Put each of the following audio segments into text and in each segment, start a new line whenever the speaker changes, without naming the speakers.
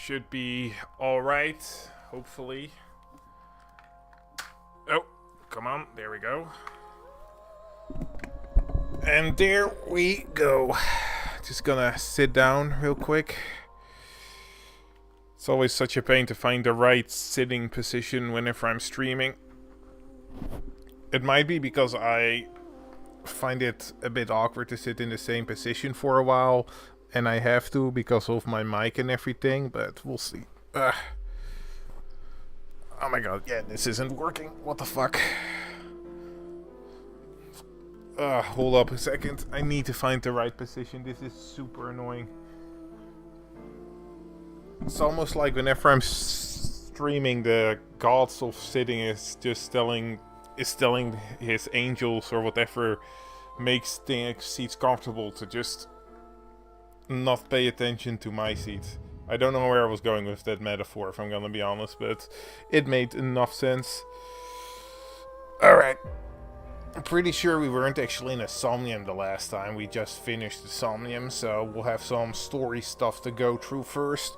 should be alright, hopefully. Oh, come on, there we go. And there we go. Just gonna sit down real quick. It's always such a pain to find the right sitting position whenever I'm streaming. It might be because I find it a bit awkward to sit in the same position for a while, and I have to because of my mic and everything, but we'll see. Oh my god, yeah, this isn't working. What the fuck? Hold up a second. I need to find the right position. This is super annoying. It's almost like whenever I'm streaming, the gods of sitting is just telling his angels or whatever makes the seats comfortable to just not pay attention to my seat. I don't know where I was going with that metaphor, if I'm gonna be honest, but it made enough sense. Alright. I'm pretty sure we weren't actually in a Somnium the last time. We just finished the Somnium, so we'll have some story stuff to go through first.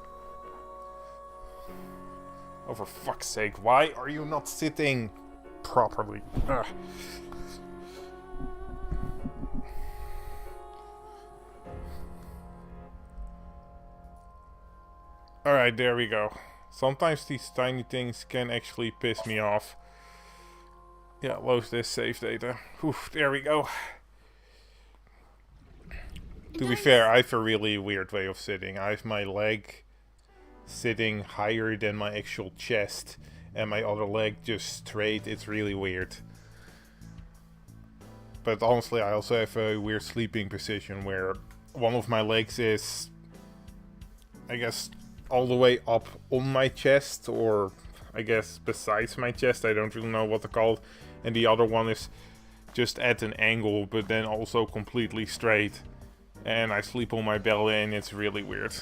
Oh, for fuck's sake, why are you not sitting properly? Ugh. Alright, there we go. Sometimes these tiny things can actually piss me off. Yeah, load this save data. Oof, there we go. To be fair, I have a really weird way of sitting. I have my leg sitting higher than my actual chest, and my other leg just straight. It's really weird. But honestly, I also have a weird sleeping position where one of my legs is, I guess, all the way up on my chest, or I guess besides my chest. I don't really know what to call it. And the other one is just at an angle, but then also completely straight. And I sleep on my belly, and it's really weird.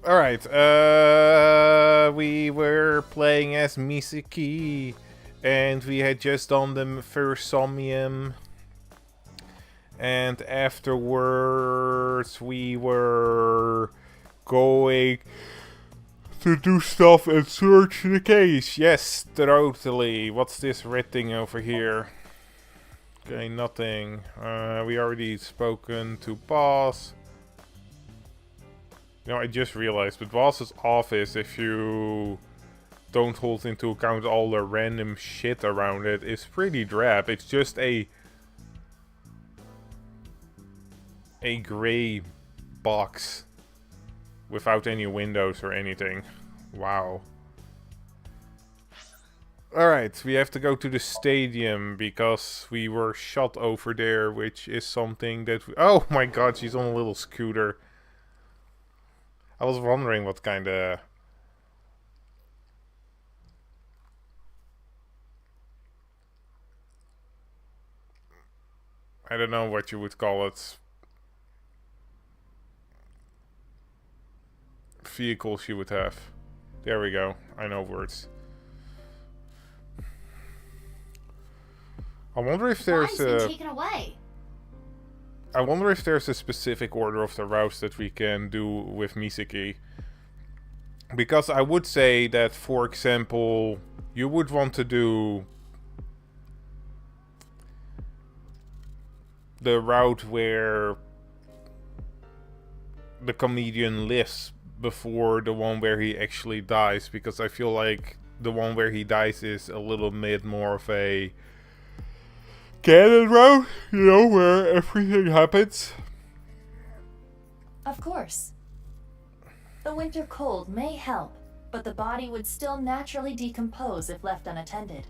Alright, we were playing as Misaki, and we had just done the first Somnium. And afterwards, we were going to do stuff and search the case. Yes, totally. What's this red thing over here? Okay, nothing. We already spoken to boss. You know, I just realized, but boss's office, if you don't hold into account all the random shit around it, is pretty drab. It's just a gray box without any windows or anything. Wow. Alright, we have to go to the stadium because we were shot over there, which is something that we... Oh my god, she's on a little scooter. I was wondering what kind of... I don't know what you would call it. Vehicle she would have. There we go. I know words. I wonder if there's a...
taken away.
I wonder if there's a specific order of the routes that we can do with Misaki. Because I would say that, for example, you would want to do the route where the comedian lives before the one where he actually dies, because I feel like the one where he dies is a little bit more of a canon route, you know, where everything happens.
Of course. The winter cold may help, but the body would still naturally decompose if left unattended.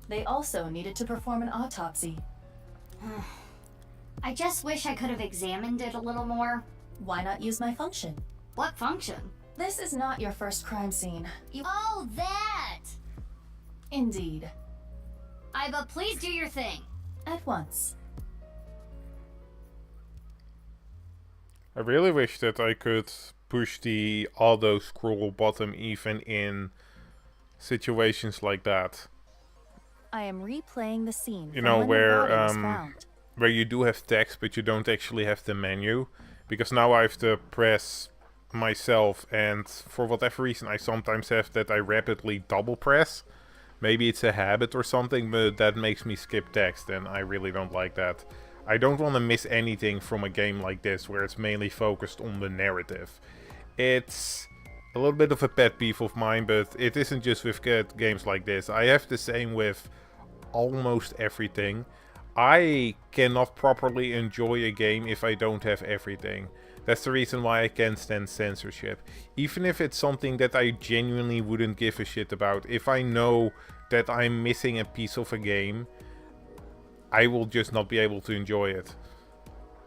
They also needed to perform an autopsy.
I just wish I could have examined it a little more.
Why not use my function?
What function?
This is not your first crime scene.
Oh, that!
Indeed.
But please do your thing.
At once.
I really wish that I could push the auto scroll button even in situations like that.
I am replaying the scene.
You know, where you do have text, but you don't actually have the menu. because now I have to press myself, and for whatever reason I sometimes have that I rapidly double press. Maybe it's a habit or something, but that makes me skip text, and I really don't like that. I don't want to miss anything from a game like this, where it's mainly focused on the narrative. It's a little bit of a pet peeve of mine, but it isn't just with games like this. I have the same with almost everything. I cannot properly enjoy a game if I don't have everything. That's the reason why I can't stand censorship. Even if it's something that I genuinely wouldn't give a shit about, if I know that I'm missing a piece of a game, I will just not be able to enjoy it.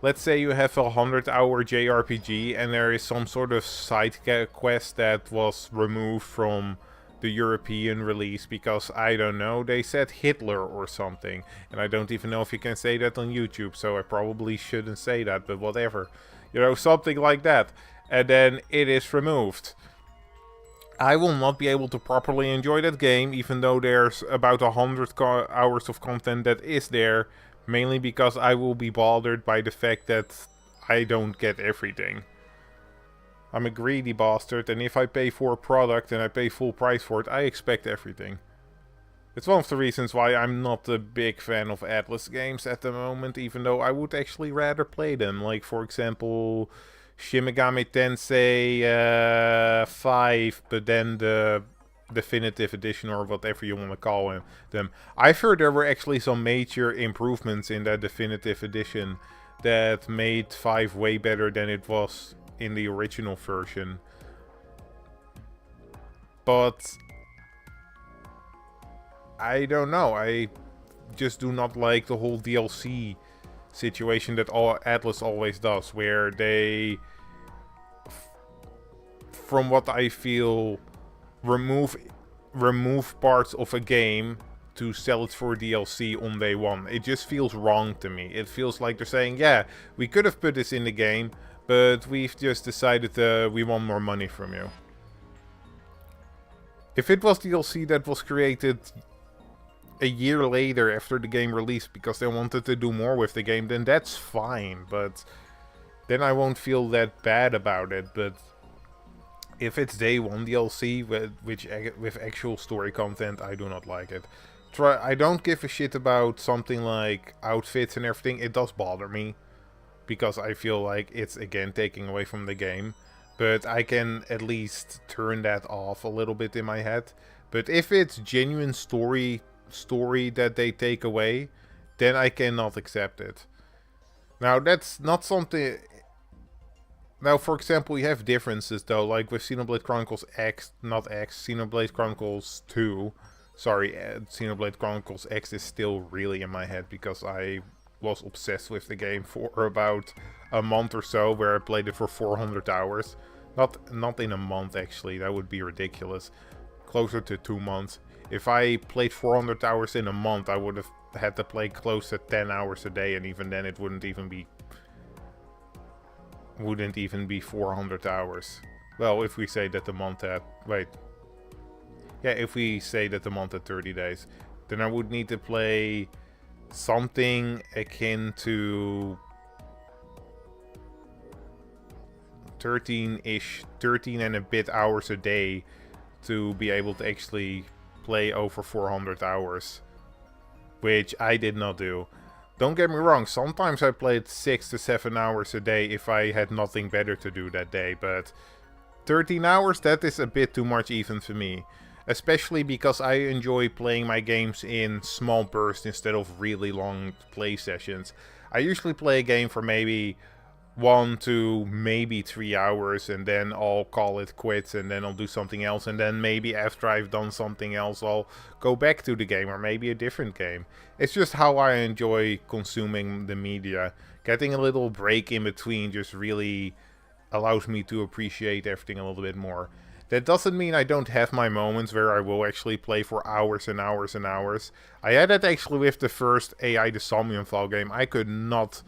Let's say you have a 100-hour JRPG and there is some sort of side quest that was removed from the European release because, I don't know, they said Hitler or something. And I don't even know if you can say that on YouTube, so I probably shouldn't say that, but whatever. You know, something like that. And then it is removed. I will not be able to properly enjoy that game, even though there's about 100 hours of content that is there. Mainly because I will be bothered by the fact that I don't get everything. I'm a greedy bastard, and if I pay for a product and I pay full price for it, I expect everything. It's one of the reasons why I'm not a big fan of Atlas games at the moment, even though I would actually rather play them. Like, for example, Shin Megami Tensei 5, but then the definitive edition or whatever you want to call them. I've heard there were actually some major improvements in that definitive edition that made 5 way better than it was in the original version. But I don't know, I just do not like the whole DLC situation that Atlas always does, where they, from what I feel, remove parts of a game to sell it for DLC on day one. It just feels wrong to me. It feels like they're saying, yeah, we could have put this in the game, but we've just decided we want more money from you. If it was DLC that was created a year later after the game released because they wanted to do more with the game, then that's fine, but then I won't feel that bad about it. But if it's day one DLC with actual story content, I do not like it. I don't give a shit about something like outfits and everything. It does bother me, because I feel like it's again taking away from the game. But I can at least turn that off a little bit in my head. But if it's genuine story that they take away, then I cannot accept it. Now that's not something. Now, for example, you have differences though, like with Xenoblade Chronicles X, not X, Xenoblade Chronicles 2. Sorry, Xenoblade Chronicles X is still really in my head because I was obsessed with the game for about a month or so, where I played it for 400 hours. Not in a month actually, that would be ridiculous. Closer to 2 months. If I played 400 hours in a month, I would have had to play close to 10 hours a day, and even then it wouldn't even be 400 hours. Well, if we say that the month had... Wait. Yeah, if we say that the month had 30 days, then I would need to play something akin to 13 and a bit hours a day to be able to actually play over 400 hours. Which I did not do. Don't get me wrong, sometimes I played 6 to 7 hours a day if I had nothing better to do that day, but 13 hours, that is a bit too much even for me. Especially because I enjoy playing my games in small bursts instead of really long play sessions. I usually play a game for maybe 1 to maybe 3 hours, and then I'll call it quits, and then I'll do something else, and then maybe after I've done something else I'll go back to the game, or maybe a different game. It's just how I enjoy consuming the media. Getting a little break in between just really allows me to appreciate everything a little bit more. That doesn't mean I don't have my moments where I will actually play for hours and hours and hours. I had that actually with the first AI the Somnium File game. I could not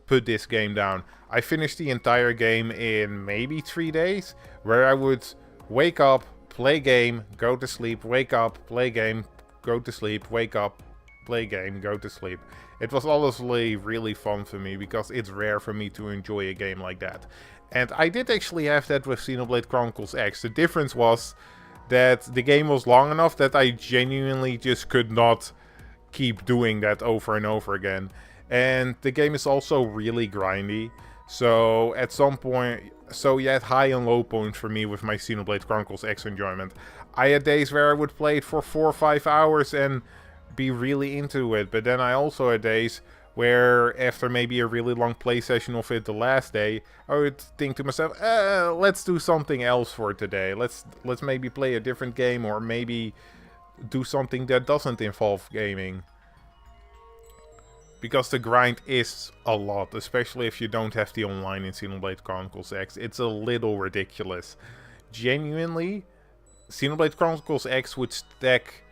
put this game down. I finished the entire game in maybe 3 days, where I would wake up, play game, go to sleep, wake up, play game, go to sleep, wake up, play game, go to sleep. It was honestly really fun for me, because it's rare for me to enjoy a game like that. And I did actually have that with Xenoblade Chronicles X. The difference was that the game was long enough that I genuinely just could not keep doing that over and over again. And the game is also really grindy. So at some point, so you had high and low points for me with my Xenoblade Chronicles X enjoyment. I had days where I would play it for 4 or 5 hours and be really into it. But then I also had days where after maybe a really long play session of it the last day, I would think to myself, let's do something else for today. Let's maybe play a different game, or maybe do something that doesn't involve gaming. Because the grind is a lot, especially if you don't have the online in Xenoblade Chronicles X. It's a little ridiculous. Genuinely, Xenoblade Chronicles X would stack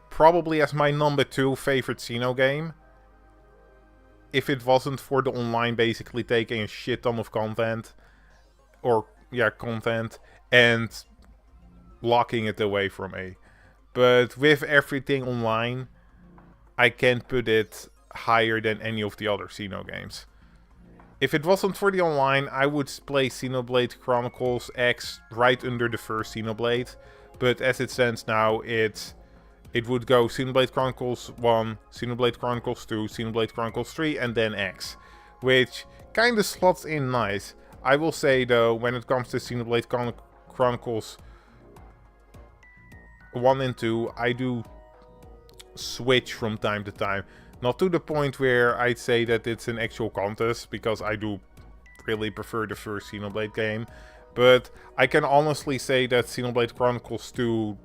probably as my number 2 favorite Xeno game, if it wasn't for the online basically taking a shit ton of content, and locking it away from me. But with everything online, I can't put it higher than any of the other Xeno games. If it wasn't for the online, I would play Xenoblade Chronicles X right under the first Xenoblade. But as it stands now, it would go Xenoblade Chronicles 1, Xenoblade Chronicles 2, Xenoblade Chronicles 3, and then X. Which kinda slots in nice. I will say though, when it comes to Xenoblade Chronicles 1 and 2, I do switch from time to time. Not to the point where I'd say that it's an actual contest, because I do really prefer the first Xenoblade game. But I can honestly say that Xenoblade Chronicles 2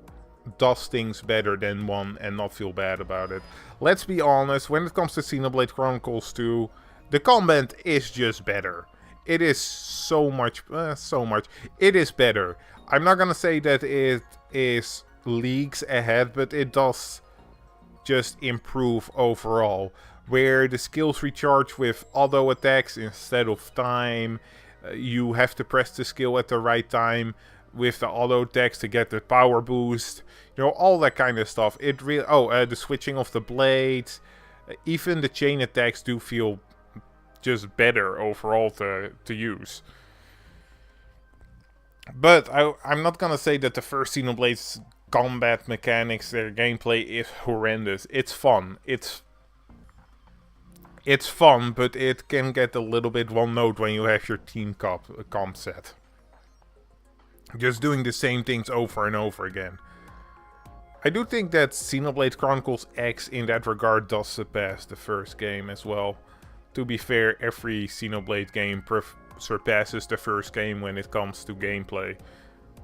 does things better than 1 and not feel bad about it. Let's be honest, when it comes to Xenoblade Chronicles 2, the combat is just better. It is so much. It is better. I'm not gonna say that it is leagues ahead, but it does just improve overall. Where the skills recharge with auto attacks instead of time. You have to press the skill at the right time with the auto attacks to get the power boost. You know, all that kind of stuff. It really. The switching of the blades. Even the chain attacks do feel just better overall to use. But I'm not gonna say that the first Xenoblade's combat mechanics, their gameplay is horrendous. It's fun. It's fun, but it can get a little bit one note when you have your team comp set. Just doing the same things over and over again. I do think that Xenoblade Chronicles X in that regard does surpass the first game as well. To be fair, every Xenoblade game surpasses the first game when it comes to gameplay.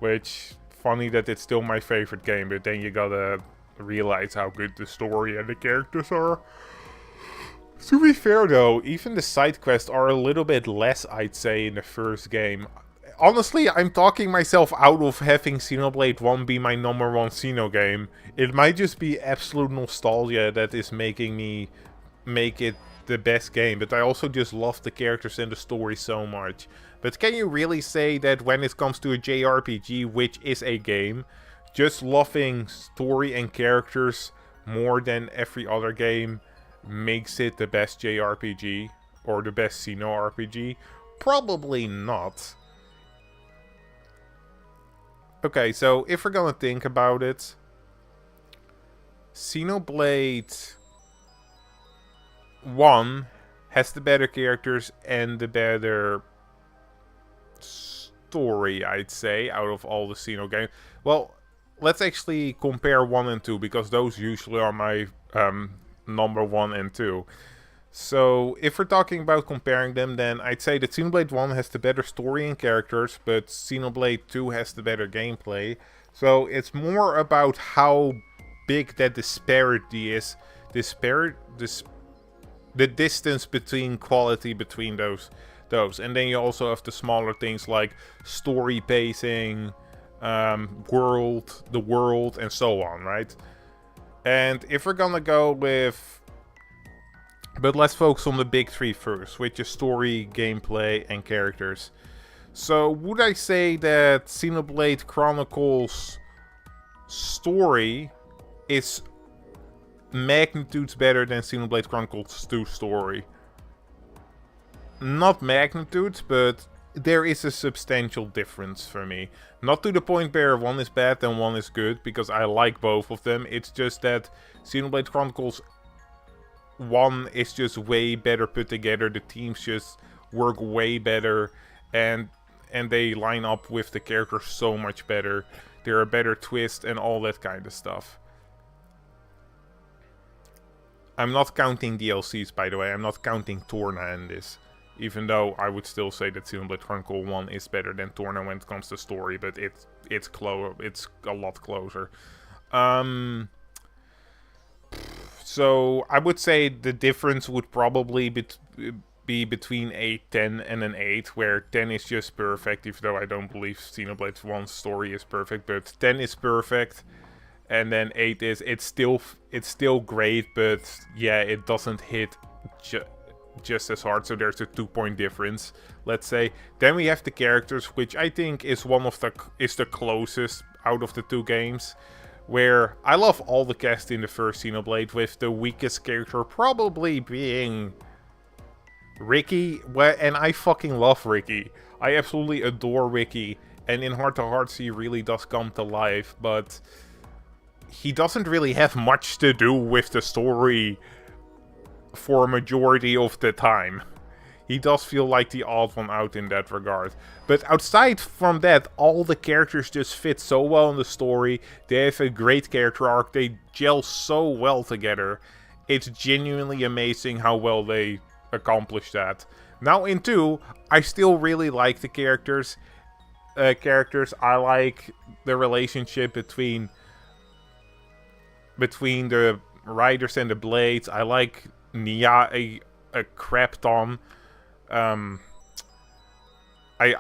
Which, funny that it's still my favorite game, but then you gotta realize how good the story and the characters are. To be fair though, even the side quests are a little bit less, I'd say, in the first game. Honestly, I'm talking myself out of having Xenoblade 1 be my number 1 Xeno game. It might just be absolute nostalgia that is making me make it the best game, but I also just love the characters and the story so much. But can you really say that when it comes to a JRPG, which is a game, just loving story and characters more than every other game makes it the best JRPG or the best Xeno RPG? Probably not. Okay, so if we're gonna think about it, Xenoblade 1 has the better characters and the better story, I'd say, out of all the Xeno games. Well, let's actually compare 1 and 2, because those usually are my number 1 and 2. So, if we're talking about comparing them, then I'd say that Xenoblade 1 has the better story and characters, but Xenoblade 2 has the better gameplay. So, it's more about how big that disparity is. The distance between quality between those. And then you also have the smaller things like story pacing, the world, and so on, right? And if we're gonna go with... But let's focus on the big three first, which is story, gameplay, and characters. So, would I say that Xenoblade Chronicles story is magnitudes better than Xenoblade Chronicles 2 story. Not magnitudes, but there is a substantial difference for me. Not to the point where one is bad and one is good, because I like both of them. It's just that Xenoblade Chronicles 1 is just way better put together. The teams just work way better, and they line up with the characters so much better. They're a better twist and all that kind of stuff. I'm not counting DLCs, by the way. I'm not counting Torna in this. Even though I would still say that Xenoblade Chronicle 1 is better than Torna when it comes to story, but it's a lot closer. So I would say the difference would probably be between a 10 and an 8, where 10 is just perfect, even though I don't believe Xenoblade 1's story is perfect, but 10 is perfect, and then 8 is, it's still great, but yeah, it doesn't hit just as hard, so there's a 2-point difference, let's say. Then we have the characters, which I think is the closest out of the two games, where I love all the cast in the first Xenoblade, with the weakest character probably being Ricky, and I fucking love Ricky. I absolutely adore Ricky, and in Heart to Hearts he really does come to life, but he doesn't really have much to do with the story for a majority of the time. He does feel like the odd one out in that regard. But outside from that, all the characters just fit so well in the story. They have a great character arc. They gel so well together. It's genuinely amazing how well they accomplish that. Now in 2, I still really like the characters. I like the relationship between the riders and the blades. I like Nia a crap ton. I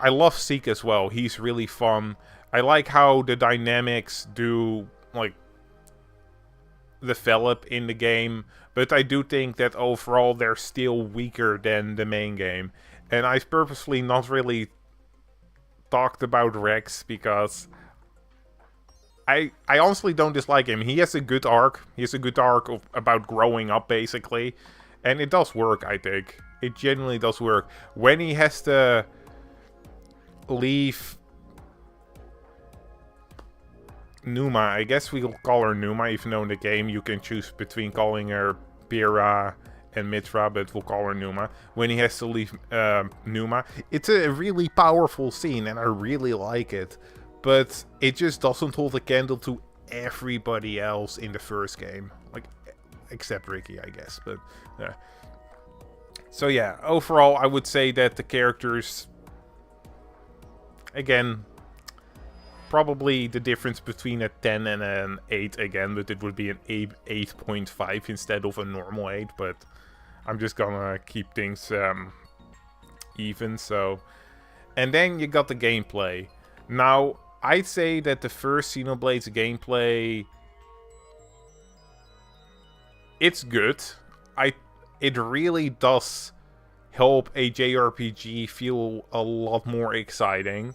love Zeke as well. He's really fun. I like how the dynamics do like develop in the game, but I do think that overall they're still weaker than the main game. And I've purposely not really talked about Rex because I honestly don't dislike him. He has a good arc. He has a good arc about growing up, basically. And it does work, I think. It genuinely does work. When he has to leave Numa, I guess we'll call her Numa, even though in the game you can choose between calling her Pyrrha and Mitra, but we'll call her Numa. When he has to leave Numa, it's a really powerful scene, and I really like it. But it just doesn't hold a candle to everybody else in the first game. Like, except Ricky, I guess. But, yeah. So yeah, overall, I would say that the characters, again, probably the difference between a 10 and an 8 again, but it would be an 8.5 instead of a normal 8, but I'm just gonna keep things even, so. And then you got the gameplay. Now, I'd say that the first Xenoblade's gameplay, it's good. It really does help a JRPG feel a lot more exciting.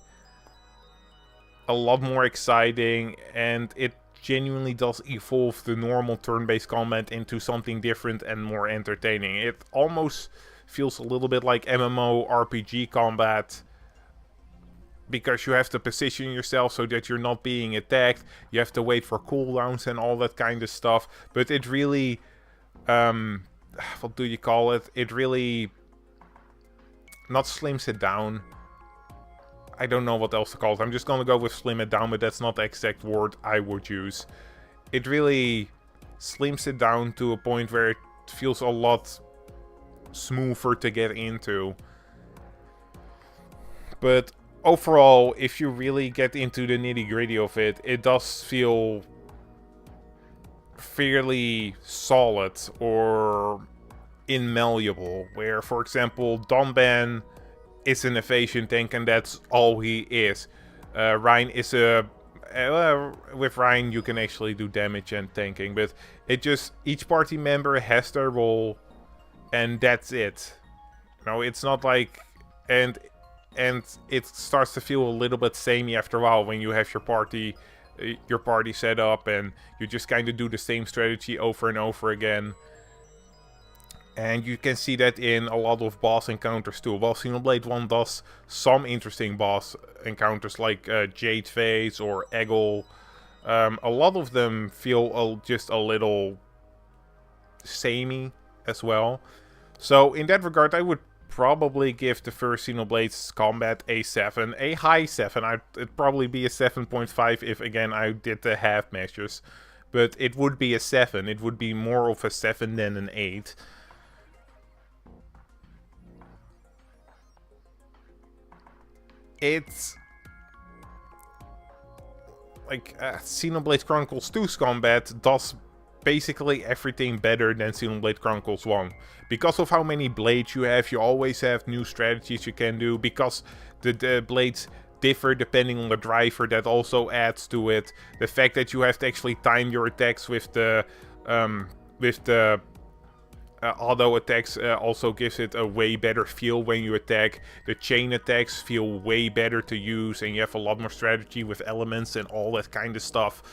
And it genuinely does evolve the normal turn-based combat into something different and more entertaining. It almost feels a little bit like MMORPG combat, because you have to position yourself so that you're not being attacked. You have to wait for cooldowns and all that kind of stuff. But it really, what do you call it? It really, not slims it down. I don't know what else to call it. I'm just gonna go with slim it down, but that's not the exact word I would use. It really slims it down to a point where it feels a lot smoother to get into. But overall, if you really get into the nitty-gritty of it, it does feel fairly solid or inmalleable. Where, for example, Donban is an evasion tank and that's all he is. Rein is a... with Rein you can actually do damage and tanking, but it just... each party member has their role and that's it. You know, it's not like... And it starts to feel a little bit samey after a while when you have your party your party set up, and you just kind of do the same strategy over and over again. And you can see that in a lot of boss encounters too. While Xenoblade 1 does some interesting boss encounters like Jade Face or Eggle, a lot of them feel just a little samey as well. So in that regard, I would probably give the first Xenoblade's combat a 7. A high 7. It'd probably be a 7.5 if, again, I did the half measures. But it would be a 7. It would be more of a 7 than an 8. It's like Xenoblade Chronicles 2's combat does basically everything better than Xenoblade Chronicles 1. Because of how many blades you always have new strategies you can do. Because the blades differ depending on the driver, that also adds to it. The fact that you have to actually time your attacks with the auto attacks also gives it a way better feel when you attack. The chain attacks feel way better to use, and you have a lot more strategy with elements and all that kind of stuff.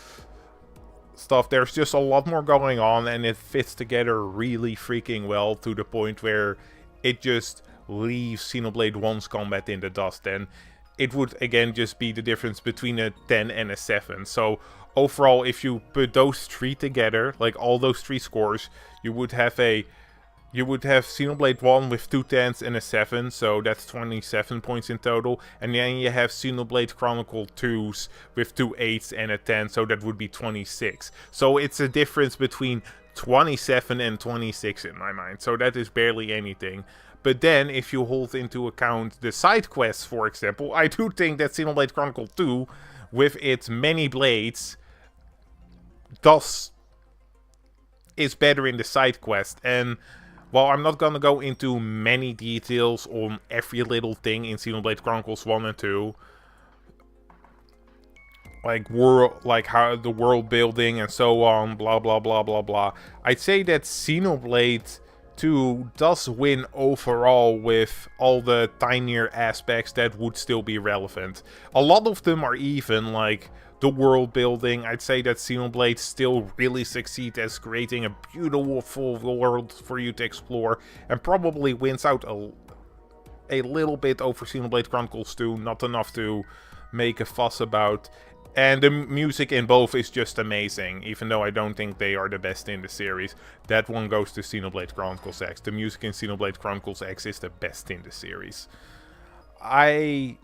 There's just a lot more going on, and it fits together really freaking well to the point where it just leaves Xenoblade 1's combat in the dust. And it would again just be the difference between a 10 and a 7. So overall, if you put those three together, like all those three scores, you would have Xenoblade 1 with 2 10s and a 7, so that's 27 points in total. And then you have Xenoblade Chronicle 2s with 2 8s and a 10, so that would be 26. So it's a difference between 27 and 26 in my mind, so that is barely anything. But then, if you hold into account the side quests, for example, I do think that Xenoblade Chronicle 2, with its many blades, is better in the side quest. And while I'm not gonna go into many details on every little thing in Xenoblade Chronicles 1 and 2, like how the world building and so on, blah blah blah blah blah, I'd say that Xenoblade 2 does win overall with all the tinier aspects that would still be relevant. A lot of them are even, like the world building. I'd say that Xenoblade still really succeeds as creating a beautiful world for you to explore, and probably wins out a little bit over Xenoblade Chronicles 2, not enough to make a fuss about. And the music in both is just amazing, even though I don't think they are the best in the series. That one goes to Xenoblade Chronicles X. The music in Xenoblade Chronicles X is the best in the series. I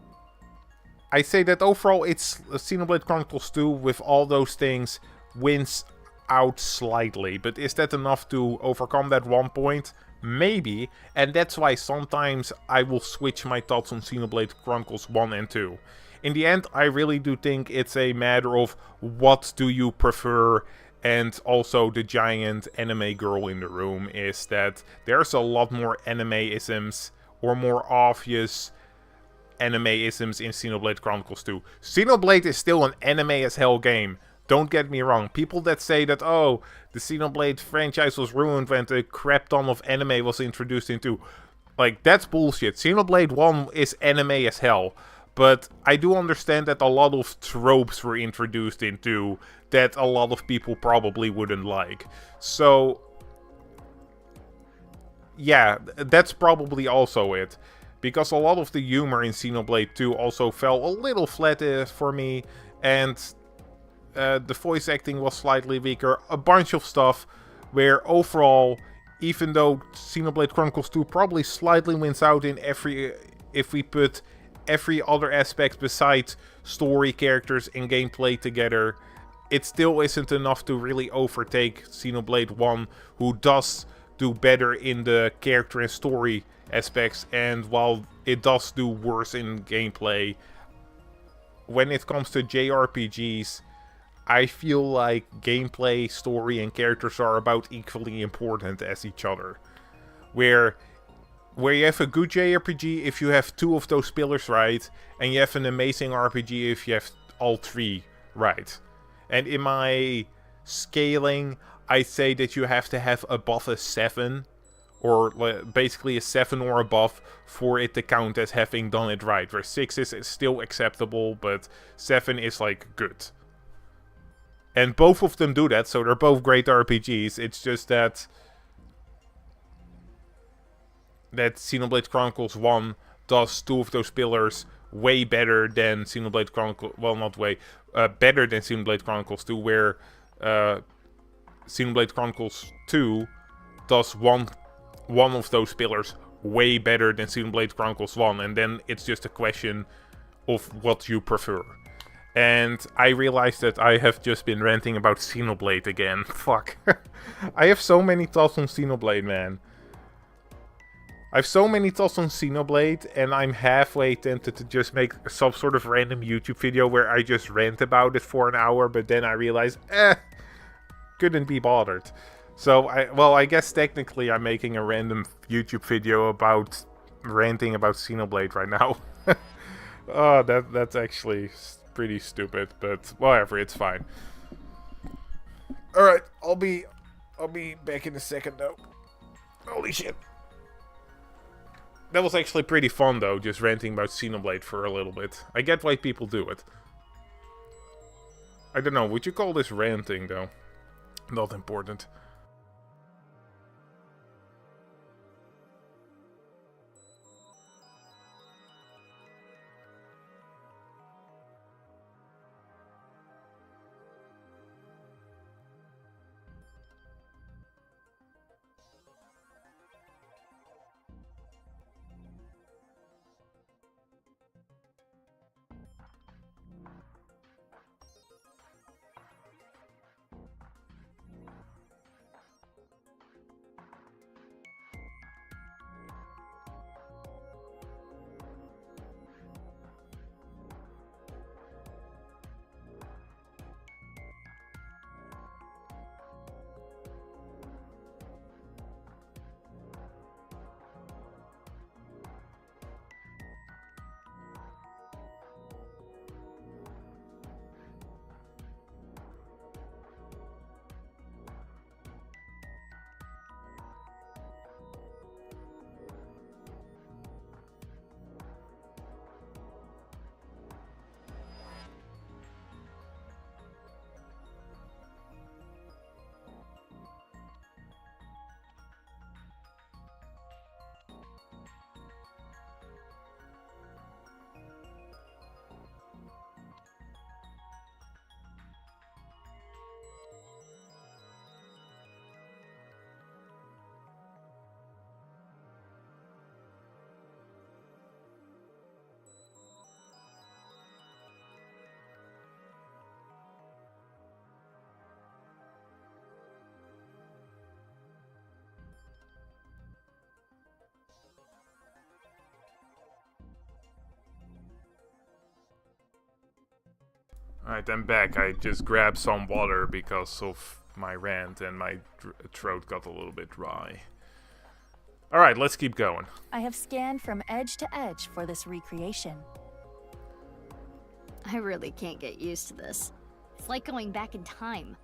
say that overall it's Xenoblade Chronicles 2 with all those things wins out slightly. But is that enough to overcome that 1 point? Maybe. And that's why sometimes I will switch my thoughts on Xenoblade Chronicles 1 and 2. In the end, I really do think it's a matter of what do you prefer. And also the giant anime girl in the room is that there's a lot more anime-isms or more obvious anime-isms in Xenoblade Chronicles 2. Xenoblade is still an anime-as-hell game. Don't get me wrong. People that say that, oh, the Xenoblade franchise was ruined when the crap ton of anime was introduced into, like, that's bullshit. Xenoblade 1 is anime-as-hell. But I do understand that a lot of tropes were introduced into that a lot of people probably wouldn't like. So, yeah, that's probably also it. Because a lot of the humor in Xenoblade 2 also fell a little flat for me. And the voice acting was slightly weaker. A bunch of stuff where overall, even though Xenoblade Chronicles 2 probably slightly wins out in if we put every other aspect besides story, characters, and gameplay together, it still isn't enough to really overtake Xenoblade 1, who does do better in the character and story aspects, and while it does do worse in gameplay, when it comes to JRPGs, I feel like gameplay, story, and characters are about equally important as each other. Where you have a good JRPG if you have 2 of those pillars right, and you have an amazing RPG if you have all 3 right. And in my scaling, I say that you have to have above a 7, or basically a 7 or above, for it to count as having done it right. Where 6 is still acceptable, but 7 is like good. And both of them do that, so they're both great RPGs. It's just that Xenoblade Chronicles 1 does two of those pillars way better than Xenoblade Chronicles... Well, not way. Better than Xenoblade Chronicles 2, where Xenoblade Chronicles 2 does one of those pillars way better than Xenoblade Chronicles 1. And then it's just a question of what you prefer. And I realized that I have just been ranting about Xenoblade again. Fuck. I have so many thoughts on Xenoblade, man. I have so many thoughts on Xenoblade, and I'm halfway tempted to just make some sort of random YouTube video where I just rant about it for an hour, but then I realized, couldn't be bothered. So, I guess technically I'm making a random YouTube video about ranting about Xenoblade right now. Oh, that's actually pretty stupid, but whatever, it's fine. Alright, I'll be back in a second though. Holy shit. That was actually pretty fun though, just ranting about Xenoblade for a little bit. I get why people do it. I don't know, would you call this ranting though? Not important. Alright, I'm back. I just grabbed some water because of my rant and my throat got a little bit dry. Alright, let's keep going.
I have scanned from edge to edge for this recreation.
I really can't get used to this. It's like going back in time.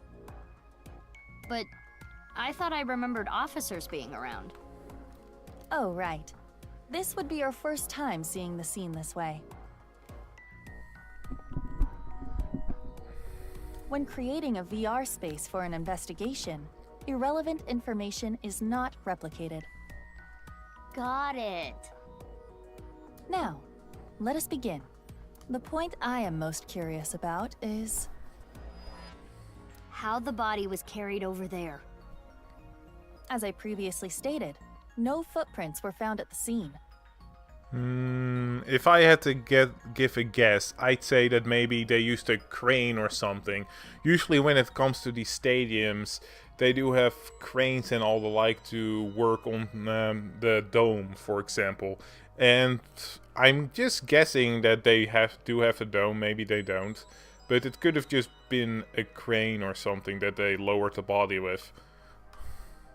But I thought I remembered officers being around.
Oh, right. This would be your first time seeing the scene this way. When creating a VR space for an investigation, irrelevant information is not replicated.
Got it.
Now, let us begin. The point I am most curious about is
How the body was carried over there.
as I previously stated, no footprints were found at the scene.
If I had to give a guess, I'd say that maybe they used a crane or something. Usually when it comes to these stadiums, they do have cranes and all the like to work on the dome, for example. And I'm just guessing that they do have a dome, maybe they don't. But it could have just been a crane or something that they lowered the body with.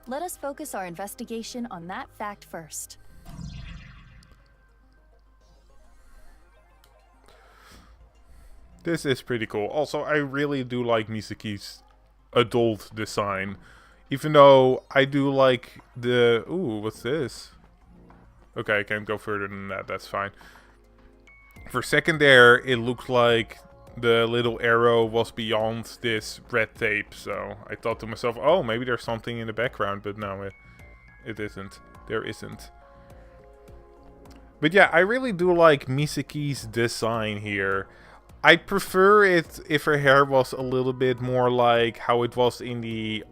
Let us focus our investigation on that fact first.
This is pretty cool. Also, I really do like Mizuki's adult design. Even though I do like the... Ooh, what's this? Okay, I can't go further than that. That's fine. For a second there, it looked like the little arrow was beyond this red tape, so I thought to myself, oh, maybe there's something in the background, but no, it isn't. There isn't. But yeah, I really do like Misaki's design here. I'd prefer it if her hair was a little bit more like how it was in the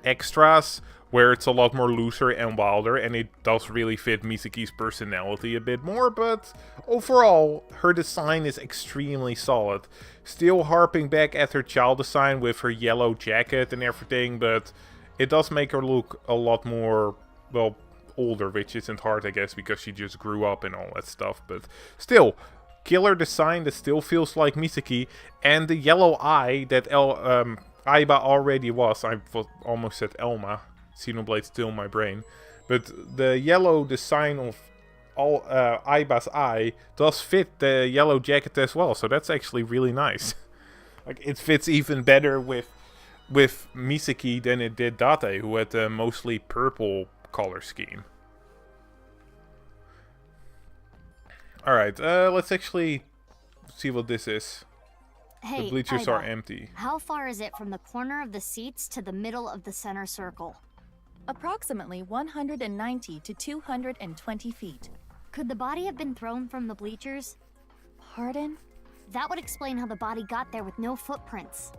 extras, where it's a lot more looser and wilder, and it does really fit Misaki's personality a bit more, but overall, her design is extremely solid. Still harping back at her child design with her yellow jacket and everything, but it does make her look a lot more, well, older, which isn't hard, I guess, because she just grew up and all that stuff, but still, killer design that still feels like Misaki, and the yellow eye that Aiba already was. I almost said Elma. Xenoblade's still in my brain. But the yellow design of Aiba's eye does fit the yellow jacket as well. So that's actually really nice. Like, it fits even better with Misaki than it did Date, who had a mostly purple color scheme. Alright, let's actually see what this is.
Hey,
The bleachers
Aiba,
are empty.
how far is it from the corner of the seats to the middle of the center circle?
Approximately 190 to 220 feet.
Could the body have been thrown from the bleachers?
Pardon?
That would explain how the body got there with no footprints.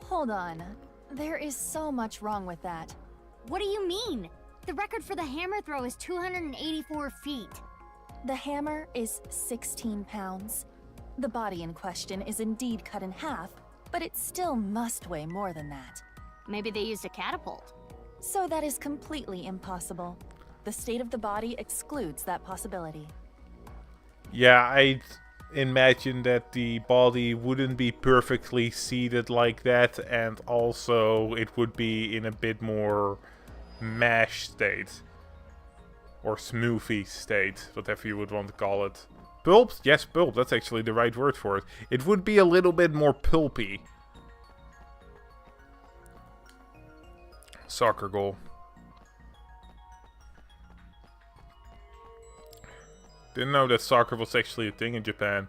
Hold on. There is so much wrong with that.
What do you mean? The record for the hammer throw is 284 feet.
The hammer is 16 pounds. The body in question is indeed cut in half, but it still must weigh more than that.
Maybe they used a catapult.
So that is completely impossible. The state of the body excludes that possibility.
Yeah, I'd imagine that the body wouldn't be perfectly seated like that, and also it would be in a bit more mash state. Or smoothie state, whatever you would want to call it. Pulp? Yes, pulp, that's actually the right word for it. It would be a little bit more pulpy. Soccer goal. Didn't know that soccer was actually a thing in Japan.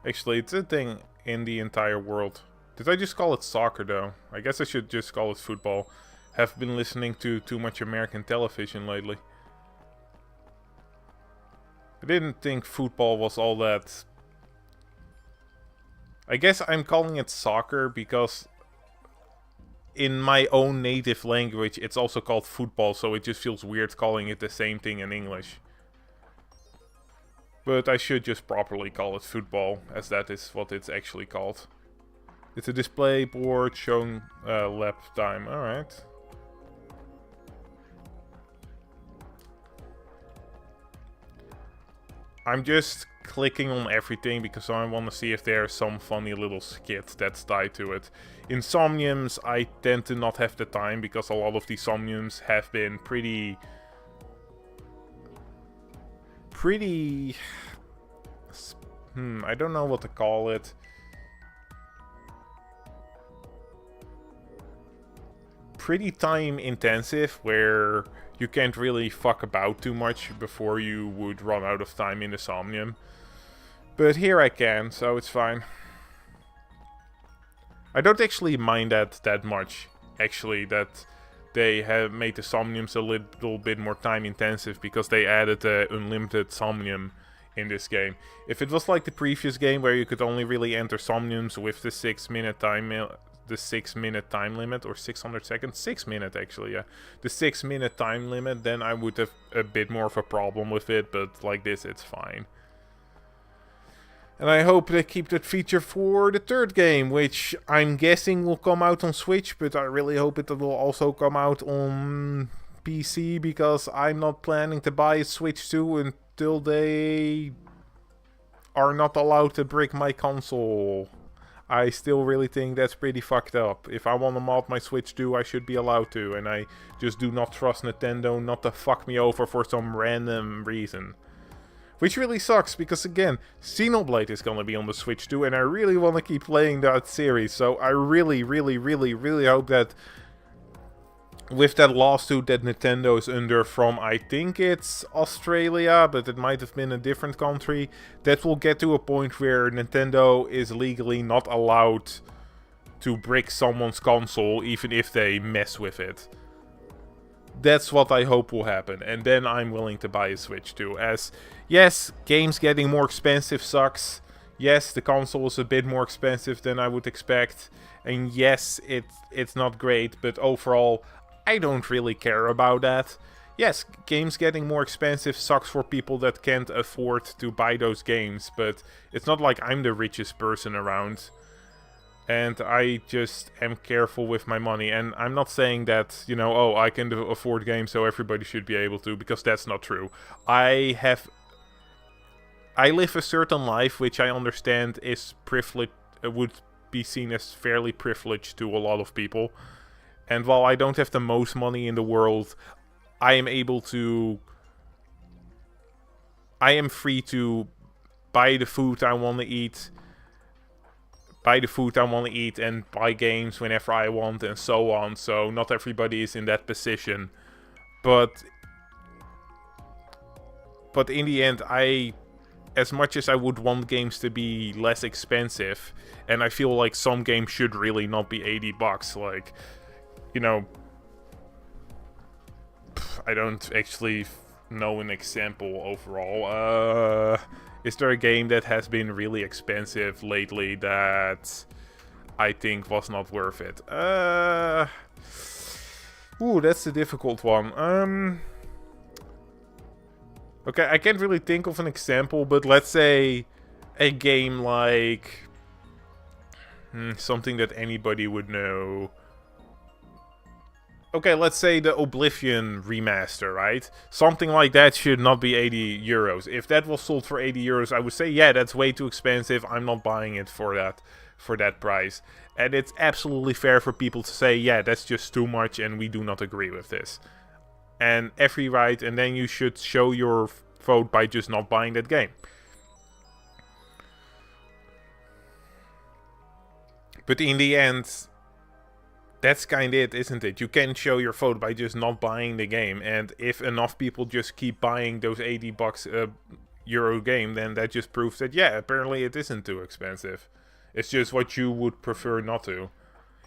Actually, it's a thing in the entire world. Did I just call it soccer though? I guess I should just call it football. Have been listening to too much American television lately. I didn't think football was all that... I guess I'm calling it soccer because in my own native language it's also called football, so it just feels weird calling it the same thing in English. But I should just properly call it football, as that is what it's actually called. It's a display board showing lap time, alright. I'm just clicking on everything because I want to see if there's some funny little skit that's tied to it. In Somniums, I tend to not have the time because a lot of these Somniums have been pretty... I don't know what to call it. Pretty time intensive, where you can't really fuck about too much before you would run out of time in the Somnium. But here I can, so it's fine. I don't actually mind that much, actually, that they have made the Somniums a little bit more time intensive, because they added the unlimited Somnium in this game. If it was like the previous game where you could only really enter Somniums with the 6-minute time limit, or 600 seconds, 6 minute actually, yeah, the 6-minute time limit, then I would have a bit more of a problem with it, but like this it's fine. And I hope they keep that feature for the third game, which I'm guessing will come out on Switch, but I really hope it will also come out on PC, because I'm not planning to buy a Switch 2 until they are not allowed to brick my console. I still really think that's pretty fucked up. If I want to mod my Switch 2, I should be allowed to, and I just do not trust Nintendo not to fuck me over for some random reason. Which really sucks, because again, Xenoblade is gonna be on the Switch too, and I really want to keep playing that series, so I really hope that with that lawsuit that Nintendo is under from, I think it's Australia, but it might have been a different country, that will get to a point where Nintendo is legally not allowed to brick someone's console even if they mess with it. That's what I hope will happen, and then I'm willing to buy a Switch too. As, yes, games getting more expensive sucks. Yes, the console is a bit more expensive than I would expect. And yes, it's not great, but overall, I don't really care about that. Yes, games getting more expensive sucks for people that can't afford to buy those games, but it's not like I'm the richest person around. And I just am careful with my money. And I'm not saying that, you know, oh, I can afford games so everybody should be able to, because that's not true. I live a certain life which I understand is privileged, would be seen as fairly privileged to a lot of people. And while I don't have the most money in the world, I am free to buy the food I want to eat, and buy games whenever I want and so on. So not everybody is in that position. But in the end, as much as I would want games to be less expensive, and I feel like some games should really not be $80, like, you know, I don't actually know an example overall. Is there a game that has been really expensive lately that I think was not worth it? Ooh, that's a difficult one. Okay, I can't really think of an example, but let's say a game like something that anybody would know. Okay, let's say the Oblivion remaster, right? Something like that should not be €80. If that was sold for €80, I would say, yeah, that's way too expensive. I'm not buying it for that price. And it's absolutely fair for people to say, yeah, that's just too much and we do not agree with this. And every right, and then you should show your vote by just not buying that game. But in the end, that's kind of it, isn't it? You can show your vote by just not buying the game, and if enough people just keep buying those €80 euro game, then that just proves that, yeah, apparently it isn't too expensive. It's just what you would prefer not to.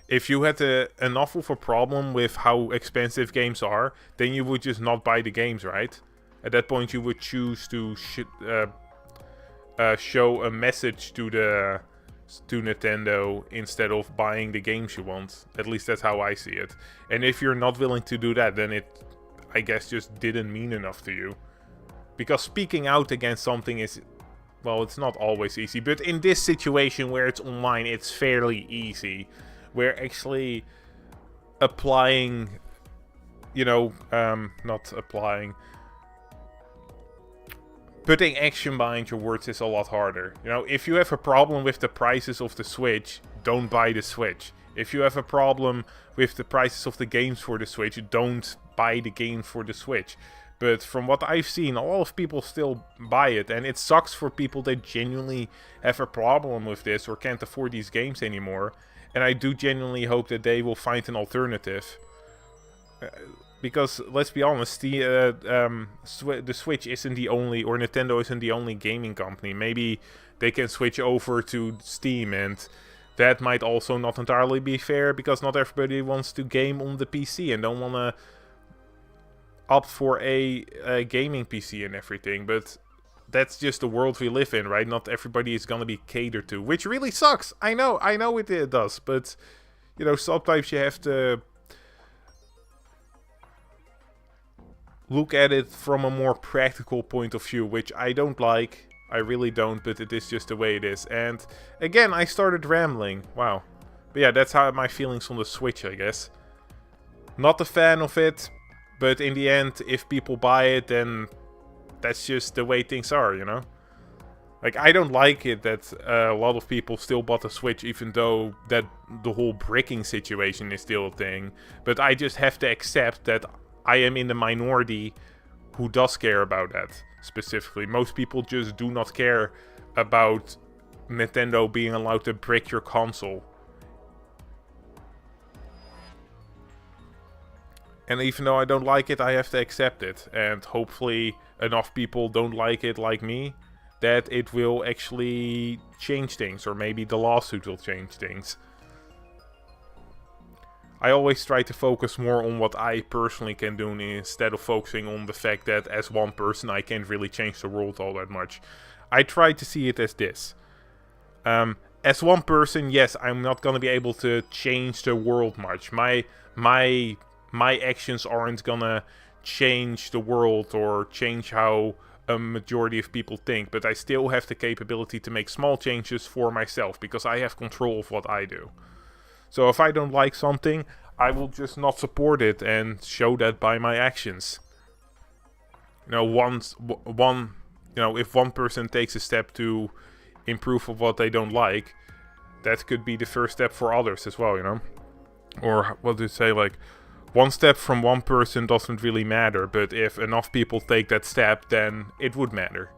If you had enough of a problem with how expensive games are, then you would just not buy the games, right? At that point, you would choose to show a message to Nintendo instead of buying the games you want. At least that's how I see it. And if you're not willing to do that, then it, I guess, just didn't mean enough to you. Because speaking out against something is, well, it's not always easy. But in this situation where it's online, it's fairly easy. Where actually applying, you know, not applying, putting action behind your words is a lot harder. You know, if you have a problem with the prices of the Switch, don't buy the Switch. If you have a problem with the prices of the games for the Switch, don't buy the game for the Switch. But from what I've seen, a lot of people still buy it, and it sucks for people that genuinely have a problem with this or can't afford these games anymore. And I do genuinely hope that they will find an alternative. Because, let's be honest, the Switch isn't the only, or Nintendo isn't the only gaming company. Maybe they can switch over to Steam, and that might also not entirely be fair, because not everybody wants to game on the PC and don't want to opt for a gaming PC and everything. But that's just the world we live in, right? Not everybody is gonna be catered to, which really sucks. I know it does, but you know, sometimes you have to look at it from a more practical point of view, which I don't like. I really don't, but it is just the way it is. And again, I started rambling. Wow. But yeah, that's how my feelings on the Switch, I guess. Not a fan of it, but in the end, if people buy it, then that's just the way things are, you know? Like, I don't like it that a lot of people still bought a Switch, even though that the whole bricking situation is still a thing. But I just have to accept that I am in the minority who does care about that, specifically. Most people just do not care about Nintendo being allowed to brick your console. And even though I don't like it, I have to accept it. And hopefully enough people don't like it like me, that it will actually change things. Or maybe the lawsuit will change things. I always try to focus more on what I personally can do instead of focusing on the fact that as one person I can't really change the world all that much. I try to see it as this. As one person, yes, I'm not gonna be able to change the world much. My actions aren't gonna change the world or change how a majority of people think, but I still have the capability to make small changes for myself because I have control of what I do. So if I don't like something, I will just not support it and show that by my actions. You know, if one person takes a step to improve of what they don't like, that could be the first step for others as well, you know? Or what do you say, like, one step from one person doesn't really matter, but if enough people take that step, then it would matter.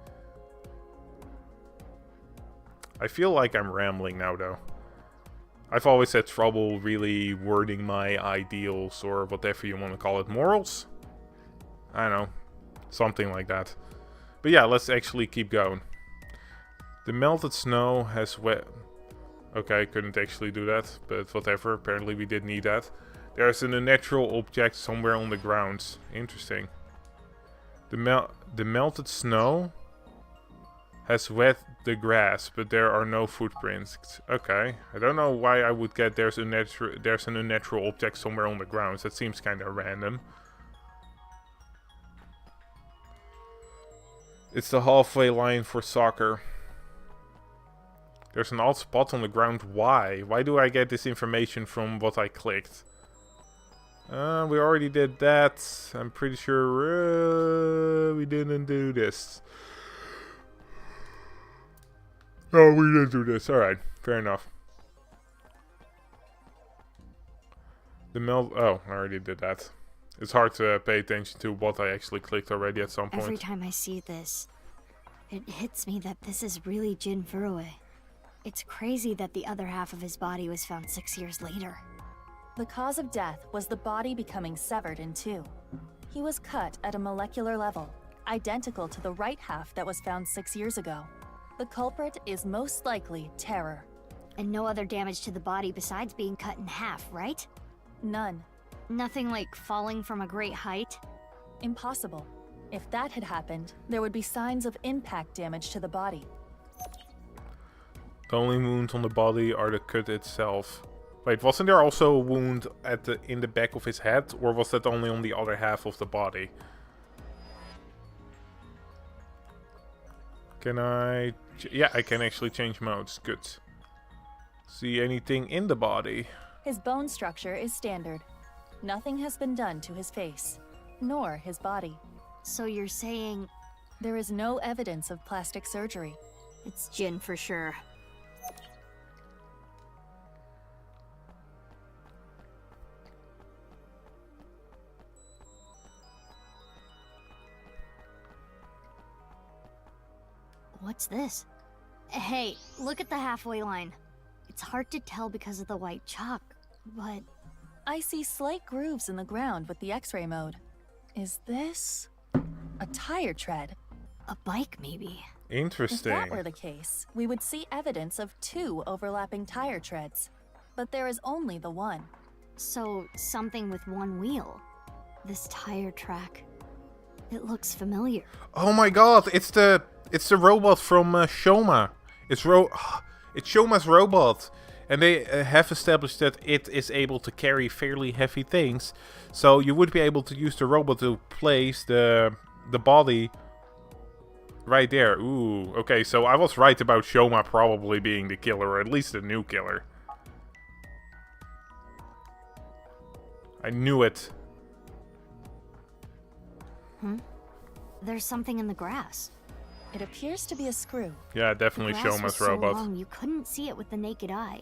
I feel like I'm rambling now, though. I've always had trouble really wording my ideals, or whatever you want to call it. Morals? I don't know. Something like that. But yeah, let's actually keep going. The melted snow has wet... Okay, couldn't actually do that, but whatever. Apparently we did need that. There's an unnatural object somewhere on the ground. Interesting. The melted snow has wet the grass, but there are no footprints. Okay, I don't know why I would get there's an unnatural object somewhere on the ground. That seems kind of random. It's the halfway line for soccer. There's an odd spot on the ground. Why? Why do I get this information from what I clicked? We already did that. I'm pretty sure we didn't do this. Oh, we didn't do this. Alright, fair enough. Oh, I already did that. It's hard to pay attention to what I actually clicked already at some point.
Every time I see this, it hits me that this is really Jin Furue. It's crazy that the other half of his body was found 6 years later.
The cause of death was the body becoming severed in two. He was cut at a molecular level, identical to the right half that was found 6 years ago. The culprit is most likely terror.
And no other damage to the body besides being cut in half, right?
None.
Nothing like falling from a great height?
Impossible. If that had happened, there would be signs of impact damage to the body.
The only wounds on the body are the cut itself. Wait, wasn't there also a wound in the back of his head? Or was that only on the other half of the body? Can I... Yeah, I can actually change modes. Good. See anything in the body?
His bone structure is standard. Nothing has been done to his face, nor his body.
So you're saying...
There is no evidence of plastic surgery.
It's Jin for sure. What's this? Hey, look at the halfway line. It's hard to tell because of the white chalk, but...
I see slight grooves in the ground with the X-ray mode. Is this... a tire tread?
A bike, maybe.
Interesting.
If that were the case, we would see evidence of 2 overlapping tire treads. But there is only the one.
So, something with one wheel. This tire track. It looks familiar.
Oh my god, it's the robot from Shoma. It's Shoma's robot. And they have established that it is able to carry fairly heavy things. So you would be able to use the robot to place the body right there. Ooh, okay, so I was right about Shoma probably being the killer, or at least the new killer. I knew it.
There's something in the grass.
It appears to be a screw.
Yeah, definitely
The grass
Shoma's
was so
robot.
long, you couldn't see it with the naked eye.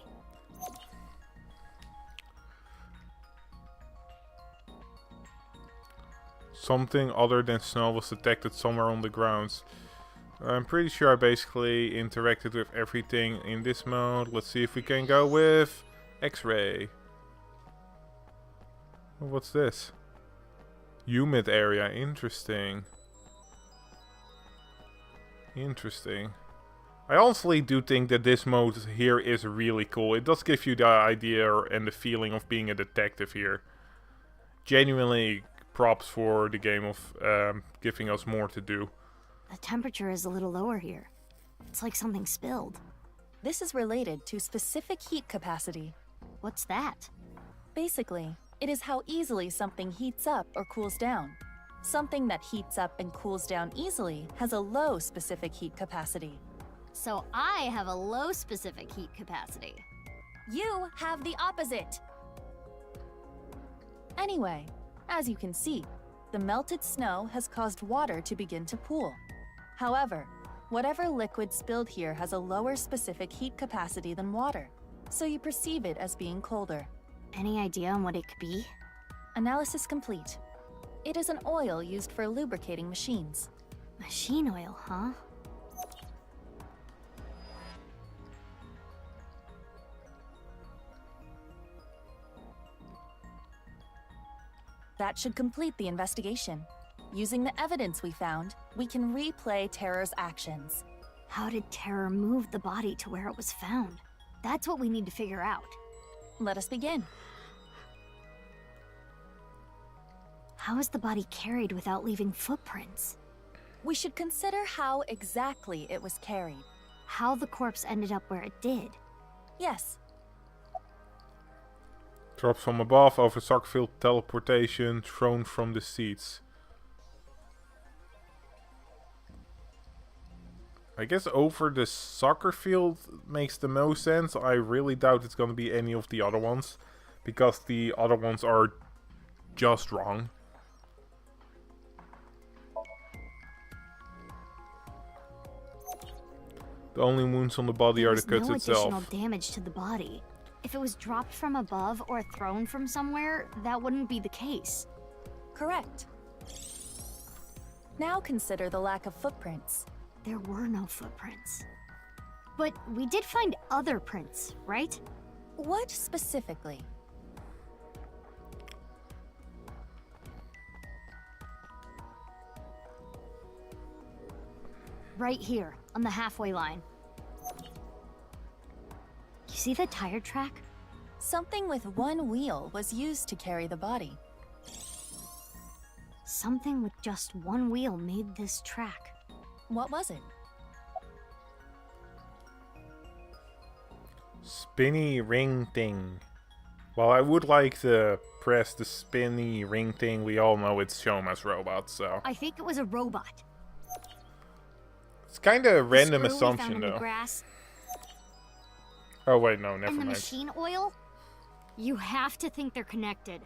Something other than snow was detected somewhere on the grounds. I'm pretty sure I basically interacted with everything in this mode. Let's see if we can go with X-ray. What's this? Humid area, interesting. Interesting. I honestly do think that this mode here is really cool. It does give you the idea and the feeling of being a detective here. Genuinely props for the game of giving us more to do.
The temperature is a little lower here. It's like something spilled.
This is related to specific heat capacity.
What's that?
Basically, it is how easily something heats up or cools down. Something that heats up and cools down easily has a low specific heat capacity.
So I have a low specific heat capacity.
You have the opposite! Anyway, as you can see, the melted snow has caused water to begin to pool. However, whatever liquid spilled here has a lower specific heat capacity than water, so you perceive it as being colder.
Any idea on what it could be?
Analysis complete. It is an oil used for lubricating machines.
Machine oil, huh?
That should complete the investigation. Using the evidence we found, we can replay Terror's actions.
How did Terror move the body to where it was found? That's what we need to figure out.
Let us begin.
How is the body carried without leaving footprints?
We should consider how exactly it was carried.
How the corpse ended up where it did.
Yes.
Dropped from above, over soccer field, teleportation, thrown from the seats. I guess over the soccer field makes the most sense. I really doubt it's going to be any of the other ones, because the other ones are just wrong. The only wounds on the body are the cuts
no
itself.
Additional damage to the body. If it was dropped from above or thrown from somewhere, that wouldn't be the case.
Correct. Now consider the lack of footprints.
There were no footprints. But we did find other prints, right?
What specifically?
Right here, on the halfway line. You see the tire track?
Something with one wheel was used to carry the body.
Something with just one wheel made this track.
What was it?
Spinny ring thing. Well, I would like to press the spinny ring thing. We all know it's Shoma's robot, so...
I think it was a robot.
It's kind of a random
The screw we found
assumption,
in the
though.
grass,
Oh, wait, no, never
and the
mind.
machine oil? You have to think they're connected.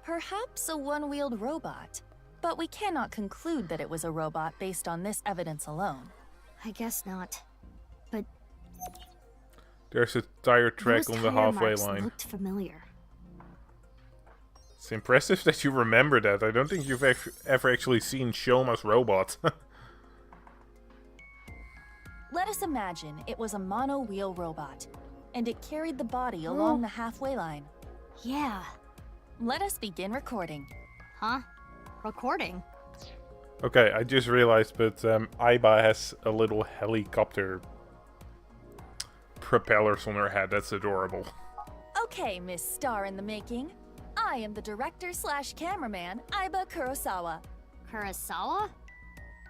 Perhaps a one-wheeled robot. But we cannot conclude that it was a robot based on this evidence alone.
I guess not. But
There's a tire track
those
on the
tire
halfway
marks
line.
looked familiar.
It's impressive that you remember that. I don't think you've ever actually seen Shoma's robot.
Let us imagine it was a mono-wheel robot, and it carried the body along the halfway line.
Yeah.
Let us begin recording.
Huh? Recording?
Okay, I just realized, but Aiba has a little helicopter propellers on her head. That's adorable.
Okay, Miss Star in the Making. I am the director/cameraman, Aiba Kurosawa.
Kurosawa?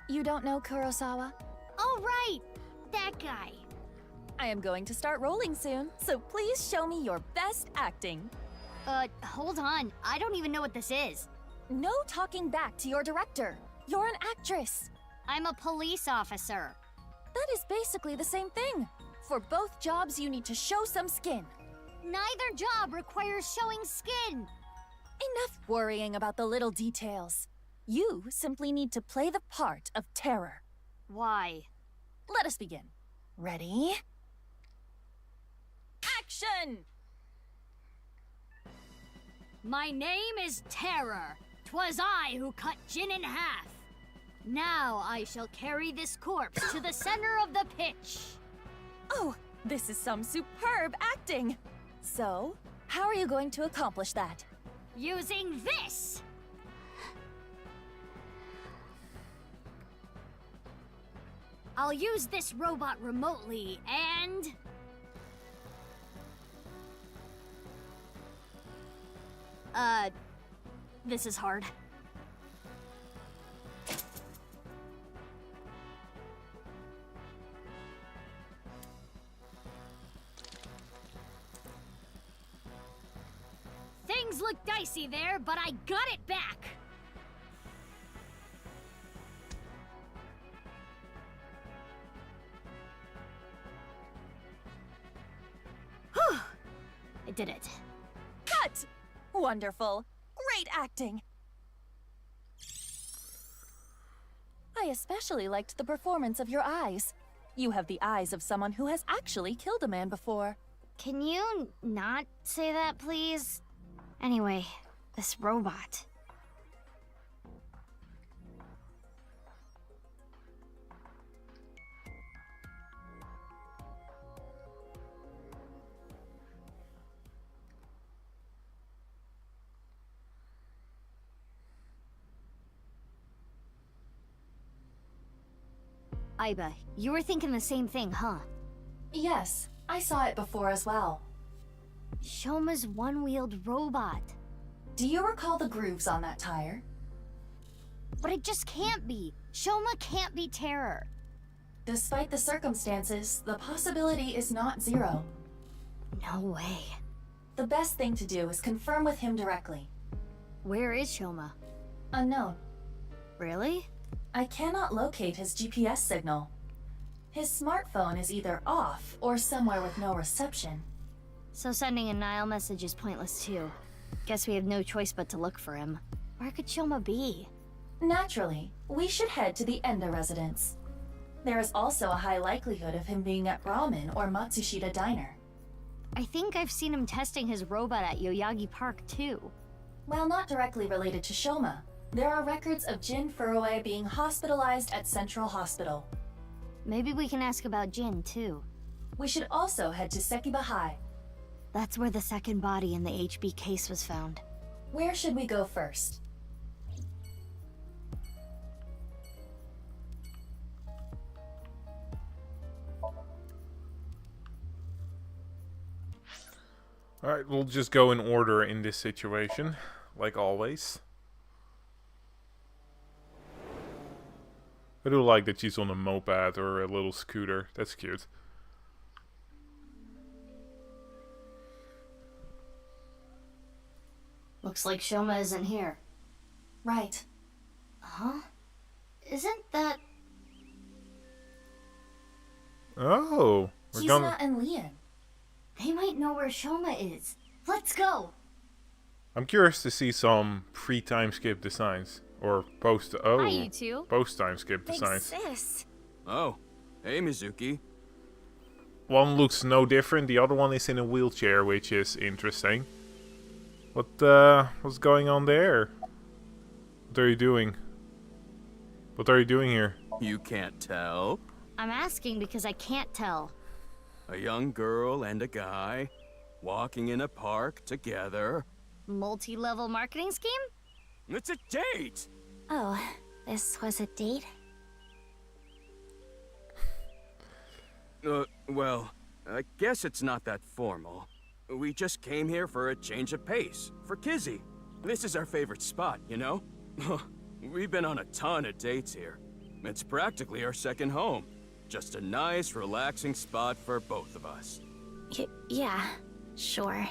You don't know Kurosawa?
Oh, right! That guy.
I am going to start rolling soon, so please show me your best acting.
Hold on. I don't even know what this is.
No talking back to your director. You're an actress.
I'm a police officer.
That is basically the same thing. For both jobs, you need to show some skin.
Neither job requires showing skin.
Enough worrying about the little details. You simply need to play the part of Terror.
Why?
Let us begin. Ready? Action!
My name is Terror. 'Twas I who cut Jin in half. Now I shall carry this corpse to the center of the pitch.
Oh, this is some superb acting. So, how are you going to accomplish that?
Using this! I'll use this robot remotely, and... This is hard. Things look dicey there, but I got it back! Whew! I did it.
Cut! Wonderful. Great acting. I especially liked the performance of your eyes. You have the eyes of someone who has actually killed a man before.
Can you not say that, please? Anyway, this robot. Aiba, you were thinking the same thing, huh?
Yes, I saw it before as well.
Shoma's one-wheeled robot.
Do you recall the grooves on that tire?
But it just can't be. Shoma can't be Terror.
Despite the circumstances, the possibility is not zero.
No way.
The best thing to do is confirm with him directly.
Where is Shoma?
Unknown.
Really?
I cannot locate his GPS signal. His smartphone is either off or somewhere with no reception.
So sending a Nile message is pointless too. Guess we have no choice but to look for him. Where could Shoma be?
Naturally, we should head to the Enda residence. There is also a high likelihood of him being at Ramen or Matsushita Diner.
I think I've seen him testing his robot at Yoyagi Park too.
While not directly related to Shoma, there are records of Jin Furue being hospitalized at Central Hospital.
Maybe we can ask about Jin too.
We should also head to Sekiba High.
That's where the second body in the HB case was found.
Where should we go first?
Alright, we'll just go in order in this situation, like always. I do like that she's on a moped or a little scooter. That's cute.
Looks like Shoma isn't here.
Right.
Huh? Isn't that...
Oh, we're
Kizuna
gonna...
and Lian.
They might know where Shoma is. Let's go!
I'm curious to see some pre-time skip designs. Or post... Oh,
Hi, you two.
post-time skip designs.
sis.
Oh, hey Mizuki.
One looks no different, the other one is in a wheelchair, which is interesting. What's going on there? What are you doing? What are you doing here?
You can't tell?
I'm asking because I can't tell.
A young girl and a guy walking in a park together.
Multi-level marketing scheme?
It's a date!
Oh, this was a date?
Well, I guess it's not that formal. We just came here for a change of pace, for Kizzy. This is our favorite spot, you know? We've been on a ton of dates here. It's practically our second home. Just a nice, relaxing spot for both of us.
Yeah, sure.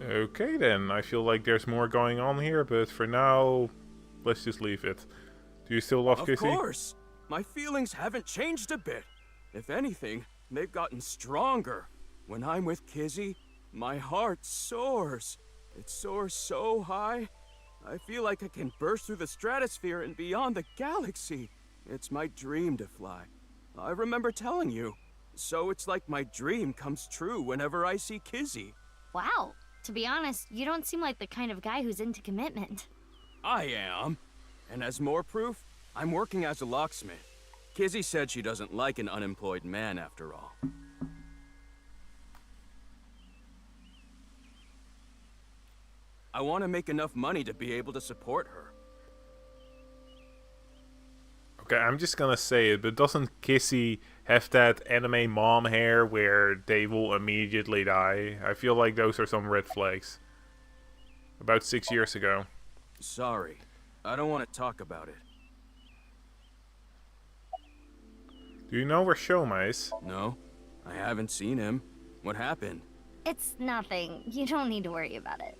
Okay then, I feel like there's more going on here, but for now, let's just leave it. Do you still love Kizzy?
Of course! My feelings haven't changed a bit. If anything, they've gotten stronger. When I'm with Kizzy, my heart soars. It soars so high, I feel like I can burst through the stratosphere and beyond the galaxy. It's my dream to fly. I remember telling you. So it's like my dream comes true whenever I see Kizzy.
Wow. To be honest, you don't seem like the kind of guy who's into commitment.
I am. And as more proof, I'm working as a locksmith. Kizzy said she doesn't like an unemployed man after all. I want to make enough money to be able to support her.
Okay, I'm just gonna say it, but doesn't Kissy have that anime mom hair where they will immediately die? I feel like those are some red flags. About 6 years ago.
Sorry. I don't want to talk about it.
Do you know where Shoma is?
No, I haven't seen him. What happened?
It's nothing. You don't need to worry about it.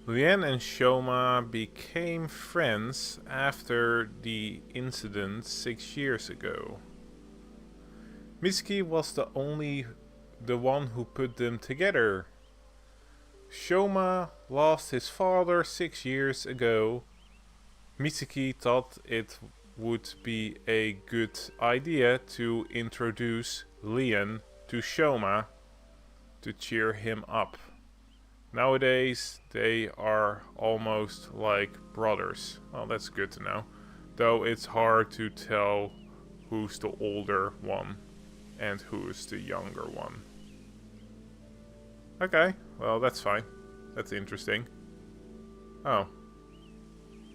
Lien and Shoma became friends after the incident 6 years ago. Mitsuki was the one who put them together. Shoma lost his father 6 years ago. Mitsuki thought it would be a good idea to introduce Lien to Shoma to cheer him up. Nowadays, they are almost like brothers. Well, that's good to know. Though it's hard to tell who's the older one and who's the younger one. Okay, well, that's fine. That's interesting. Oh.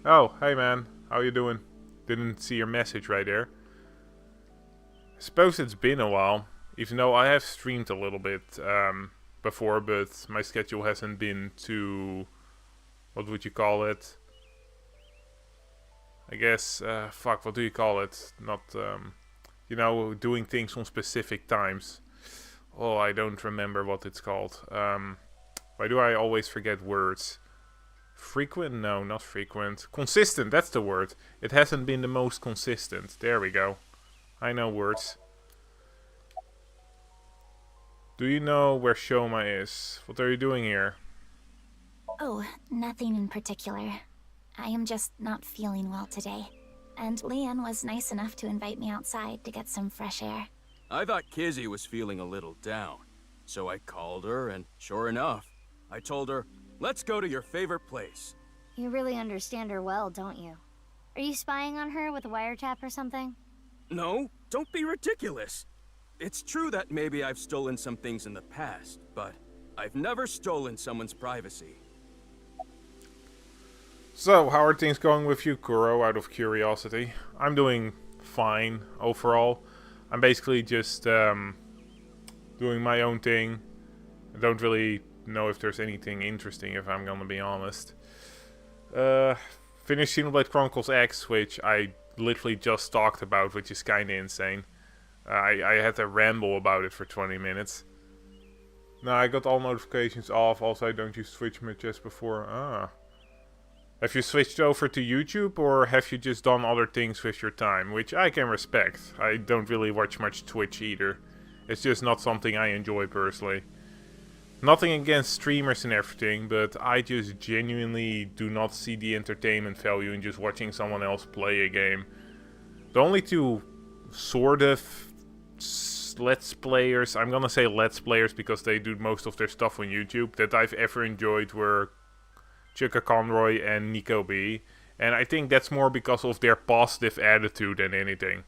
Oh, hey man. How you doing? Didn't see your message right there. I suppose it's been a while. Even though I have streamed a little bit, before, but my schedule hasn't been too, what would you call it? I guess, fuck, what do you call it? Not, you know, doing things on specific times. Oh, I don't remember what it's called. Why do I always forget words? Frequent? No, not frequent. Consistent, that's the word. It hasn't been the most consistent. There we go. I know words. Do you know where Shoma is? What are you doing here?
Oh, nothing in particular. I am just not feeling well today. And Lien was nice enough to invite me outside to get some fresh air.
I thought Kizzy was feeling a little down. So I called her, and sure enough, I told her, let's go to your favorite place.
You really understand her well, don't you? Are you spying on her with a wiretap or something?
No, don't be ridiculous. It's true that maybe I've stolen some things in the past, but I've never stolen someone's privacy.
So, how are things going with you, Kuro, out of curiosity? I'm doing fine, overall. I'm basically just doing my own thing. I don't really know if there's anything interesting, if I'm gonna be honest. Finished Xenoblade Chronicles X, which I literally just talked about, which is kinda insane. I had to ramble about it for 20 minutes. No, I got all notifications off. Also, I don't use Twitch much as before. Have you switched over to YouTube, or have you just done other things with your time? Which I can respect. I don't really watch much Twitch either. It's just not something I enjoy personally. Nothing against streamers and everything, but I just genuinely do not see the entertainment value in just watching someone else play a game. The only two sort of let's players, I'm gonna say let's players because they do most of their stuff on YouTube, that I've ever enjoyed were Chicka Conroy and Nico B, and I think that's more because of their positive attitude than anything.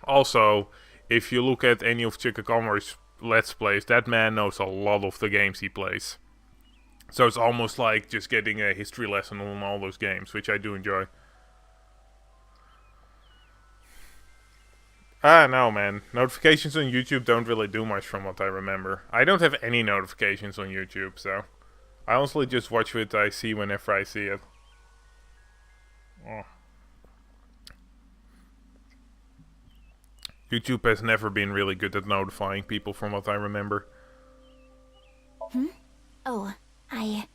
Also, if you look at any of Chicka Conroy's let's plays, that man knows a lot of the games he plays. So it's almost like just getting a history lesson on all those games, which I do enjoy. No, man. Notifications on YouTube don't really do much from what I remember. I don't have any notifications on YouTube, so I honestly just watch what I see whenever I see it. Oh. YouTube has never been really good at notifying people from what I remember.
Oh, I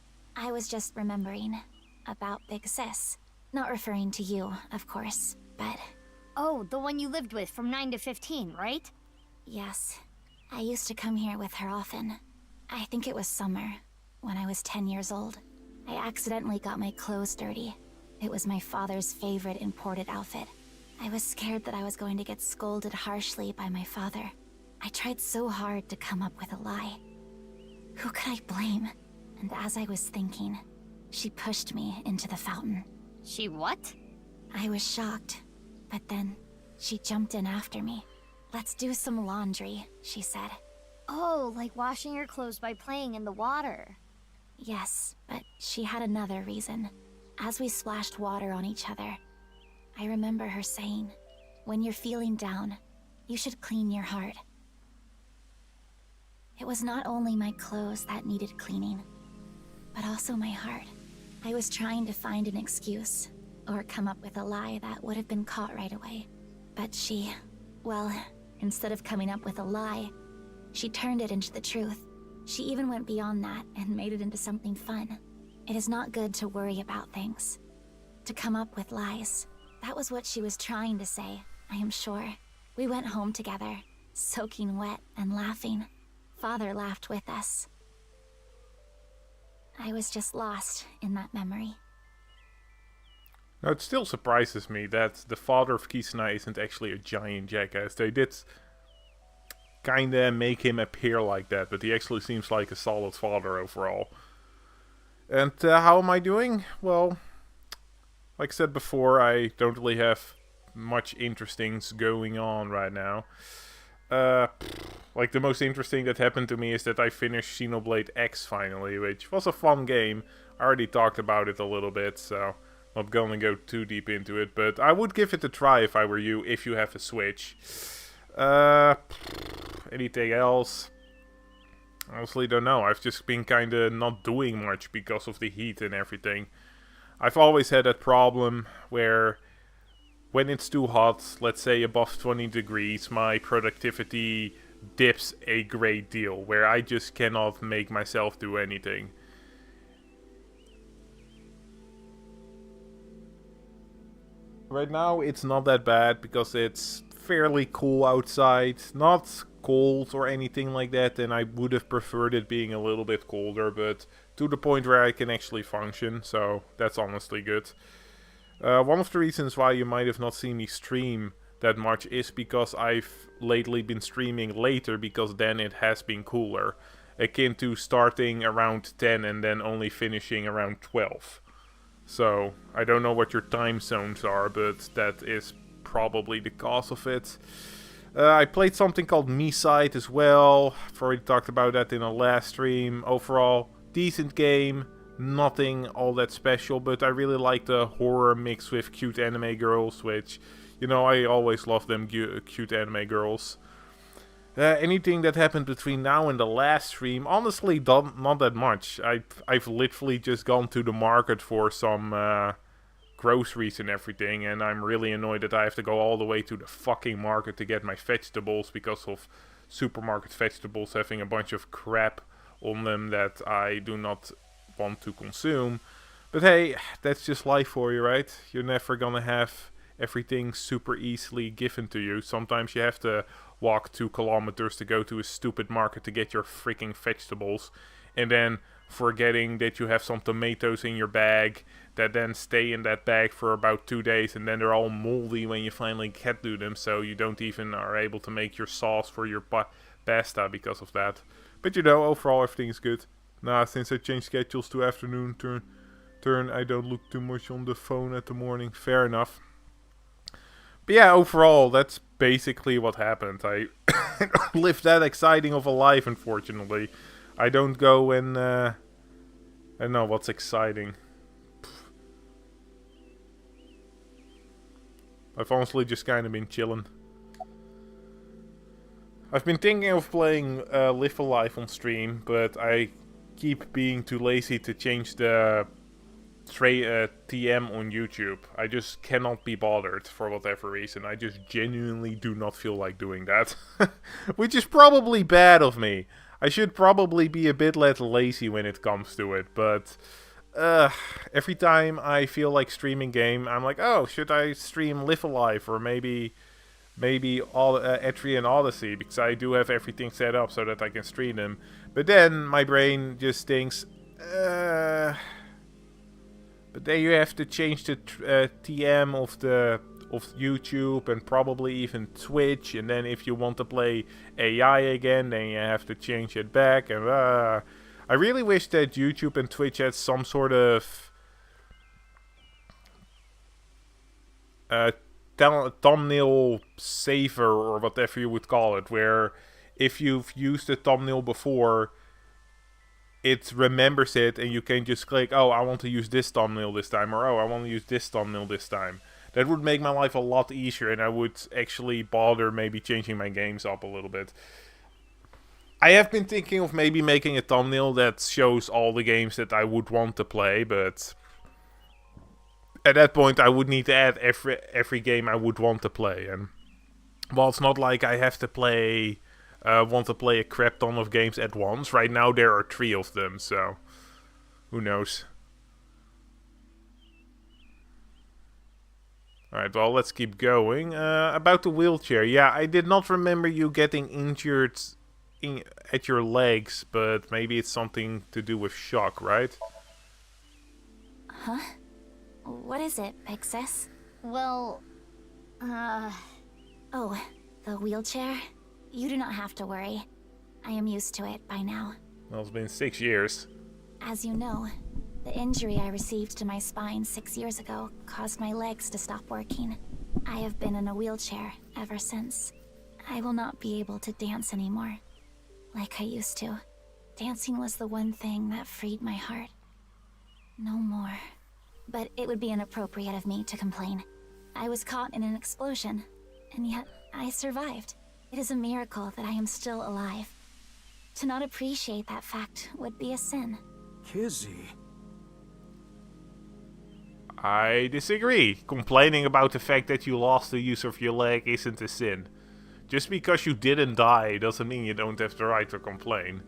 was just remembering about Big Sis. Not referring to you, of course, but
Oh, the one you lived with from 9 to 15, right?
yes. I used to come here with her often. I think it was summer, when I was 10 years old. I accidentally got my clothes dirty. It was my father's favorite imported outfit. I was scared that I was going to get scolded harshly by my father. I tried so hard to come up with a lie. Who could I blame? And as I was thinking, she pushed me into the fountain.
She what?
I was shocked, but then she jumped in after me. Let's do some laundry, she said.
Oh, like washing your clothes by playing in the water.
Yes, but she had another reason. As we splashed water on each other, I remember her saying, "When you're feeling down, you should clean your heart." It was not only my clothes that needed cleaning, but also my heart. I was trying to find an excuse, or come up with a lie that would have been caught right away. But she, well, instead of coming up with a lie, she turned it into the truth. She even went beyond that and made it into something fun. It is not good to worry about things, to come up with lies. That was what she was trying to say, I am sure. We went home together, soaking wet and laughing. Father laughed with us. I was just lost in that memory.
Now, it still surprises me that the father of Kisana isn't actually a giant jackass. They did kinda make him appear like that, but he actually seems like a solid father overall. And how am I doing? Well, like I said before, I don't really have much interesting going on right now. Like the most interesting that happened to me is that I finished Xenoblade X finally, which was a fun game. I already talked about it a little bit, so I'm not gonna go too deep into it, but I would give it a try if I were you, if you have a Switch. Anything else? Honestly, don't know. I've just been kinda not doing much because of the heat and everything. I've always had that problem where when it's too hot, let's say above 20 degrees, my productivity dips a great deal, where I just cannot make myself do anything. Right now it's not that bad because it's fairly cool outside, not cold or anything like that, and I would have preferred it being a little bit colder, but to the point where I can actually function, so that's honestly good. One of the reasons why you might have not seen me stream that much is because I've lately been streaming later, because then it has been cooler, akin to starting around 10 and then only finishing around 12. So I don't know what your time zones are, but that is probably the cause of it. I played something called Me-Side as well. I've already talked about that in a last stream. Overall, decent game. Nothing all that special, but I really like the horror mixed with cute anime girls, which, you know, I always love them cute anime girls. Anything that happened between now and the last stream, honestly, not that much. I've literally just gone to the market for some groceries and everything, and I'm really annoyed that I have to go all the way to the fucking market to get my vegetables because of supermarket vegetables having a bunch of crap on them that I do not want to consume. But hey, that's just life for you, right? You're never gonna have everything super easily given to you. Sometimes you have to walk 2 kilometers to go to a stupid market to get your freaking vegetables, and then forgetting that you have some tomatoes in your bag that then stay in that bag for about 2 days, and then they're all moldy when you finally get to them, so you don't even are able to make your sauce for your pasta because of that. But you know, overall everything is good. Now, since I changed schedules to afternoon turn, I don't look too much on the phone at the morning. Fair enough. But yeah, overall, that's basically what happened. I don't live that exciting of a life, unfortunately. I don't go and, I don't know what's exciting. I've honestly just kind of been chilling. I've been thinking of playing Live Alive on stream, but I keep being too lazy to change the TM on YouTube. I just cannot be bothered for whatever reason. I just genuinely do not feel like doing that. Which is probably bad of me. I should probably be a bit less lazy when it comes to it, but every time I feel like streaming game, I'm like, oh, should I stream Live Alive, or maybe all Etrian Odyssey, because I do have everything set up so that I can stream them. But then my brain just thinks, but then you have to change the TM of YouTube and probably even Twitch, and then if you want to play AI again, then you have to change it back, and I really wish that YouTube and Twitch had some sort of thumbnail saver, or whatever you would call it, where if you've used the thumbnail before, it remembers it, and you can just click, oh, I want to use this thumbnail this time, or oh, I want to use this thumbnail this time. That would make my life a lot easier, and I would actually bother maybe changing my games up a little bit. I have been thinking of maybe making a thumbnail that shows all the games that I would want to play, but at that point I would need to add every game I would want to play. And well, it's not like I have to want to play a crap ton of games at once. Right now there are 3 of them, so who knows. Alright, well, let's keep going. About the wheelchair. Yeah, I did not remember you getting injured at your legs, but maybe it's something to do with shock, right?
Huh? What is it, Big Sis?
Well,
Oh, the wheelchair? You do not have to worry. I am used to it by now.
Well, it's been 6 years.
As you know, the injury I received to my spine 6 years ago caused my legs to stop working. I have been in a wheelchair ever since. I will not be able to dance anymore, like I used to. Dancing was the one thing that freed my heart. No more. But it would be inappropriate of me to complain. I was caught in an explosion, and yet I survived. It is a miracle that I am still alive. To not appreciate that fact would be a sin.
Kizzy.
I disagree. Complaining about the fact that you lost the use of your leg isn't a sin. Just because you didn't die doesn't mean you don't have the right to complain.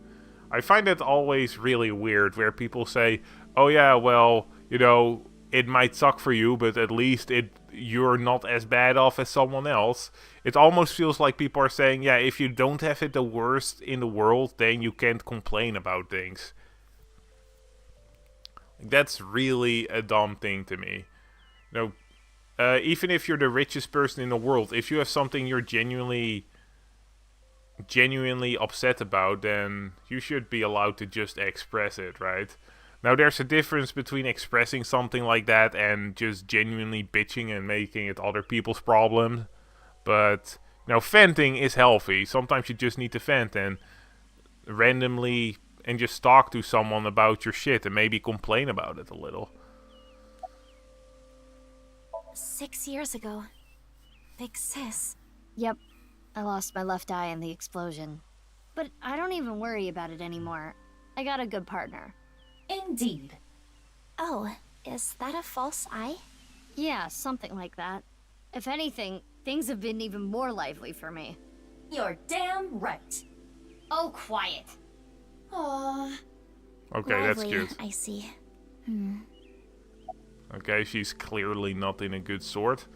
I find it always really weird where people say, oh yeah, well, you know, it might suck for you, but at least you're not as bad off as someone else. It almost feels like people are saying, yeah, if you don't have it the worst in the world, then you can't complain about things. That's really a dumb thing to me. You know, even if you're the richest person in the world, if you have something you're genuinely upset about, then you should be allowed to just express it, right? Now, there's a difference between expressing something like that and just genuinely bitching and making it other people's problem. But, you know, venting is healthy. Sometimes you just need to vent and randomly and just talk to someone about your shit and maybe complain about it a little.
6 years ago. Big Sis.
yep, I lost my left eye in the explosion. But I don't even worry about it anymore. I got a good partner.
Indeed.
Oh, is that a false eye?
Yeah, something like that. If anything, things have been even more lively for me.
You're damn right.
Oh, quiet.
Aww.
Okay, that's
Lovely,
cute.
I see.
Okay, she's clearly not in a good sort.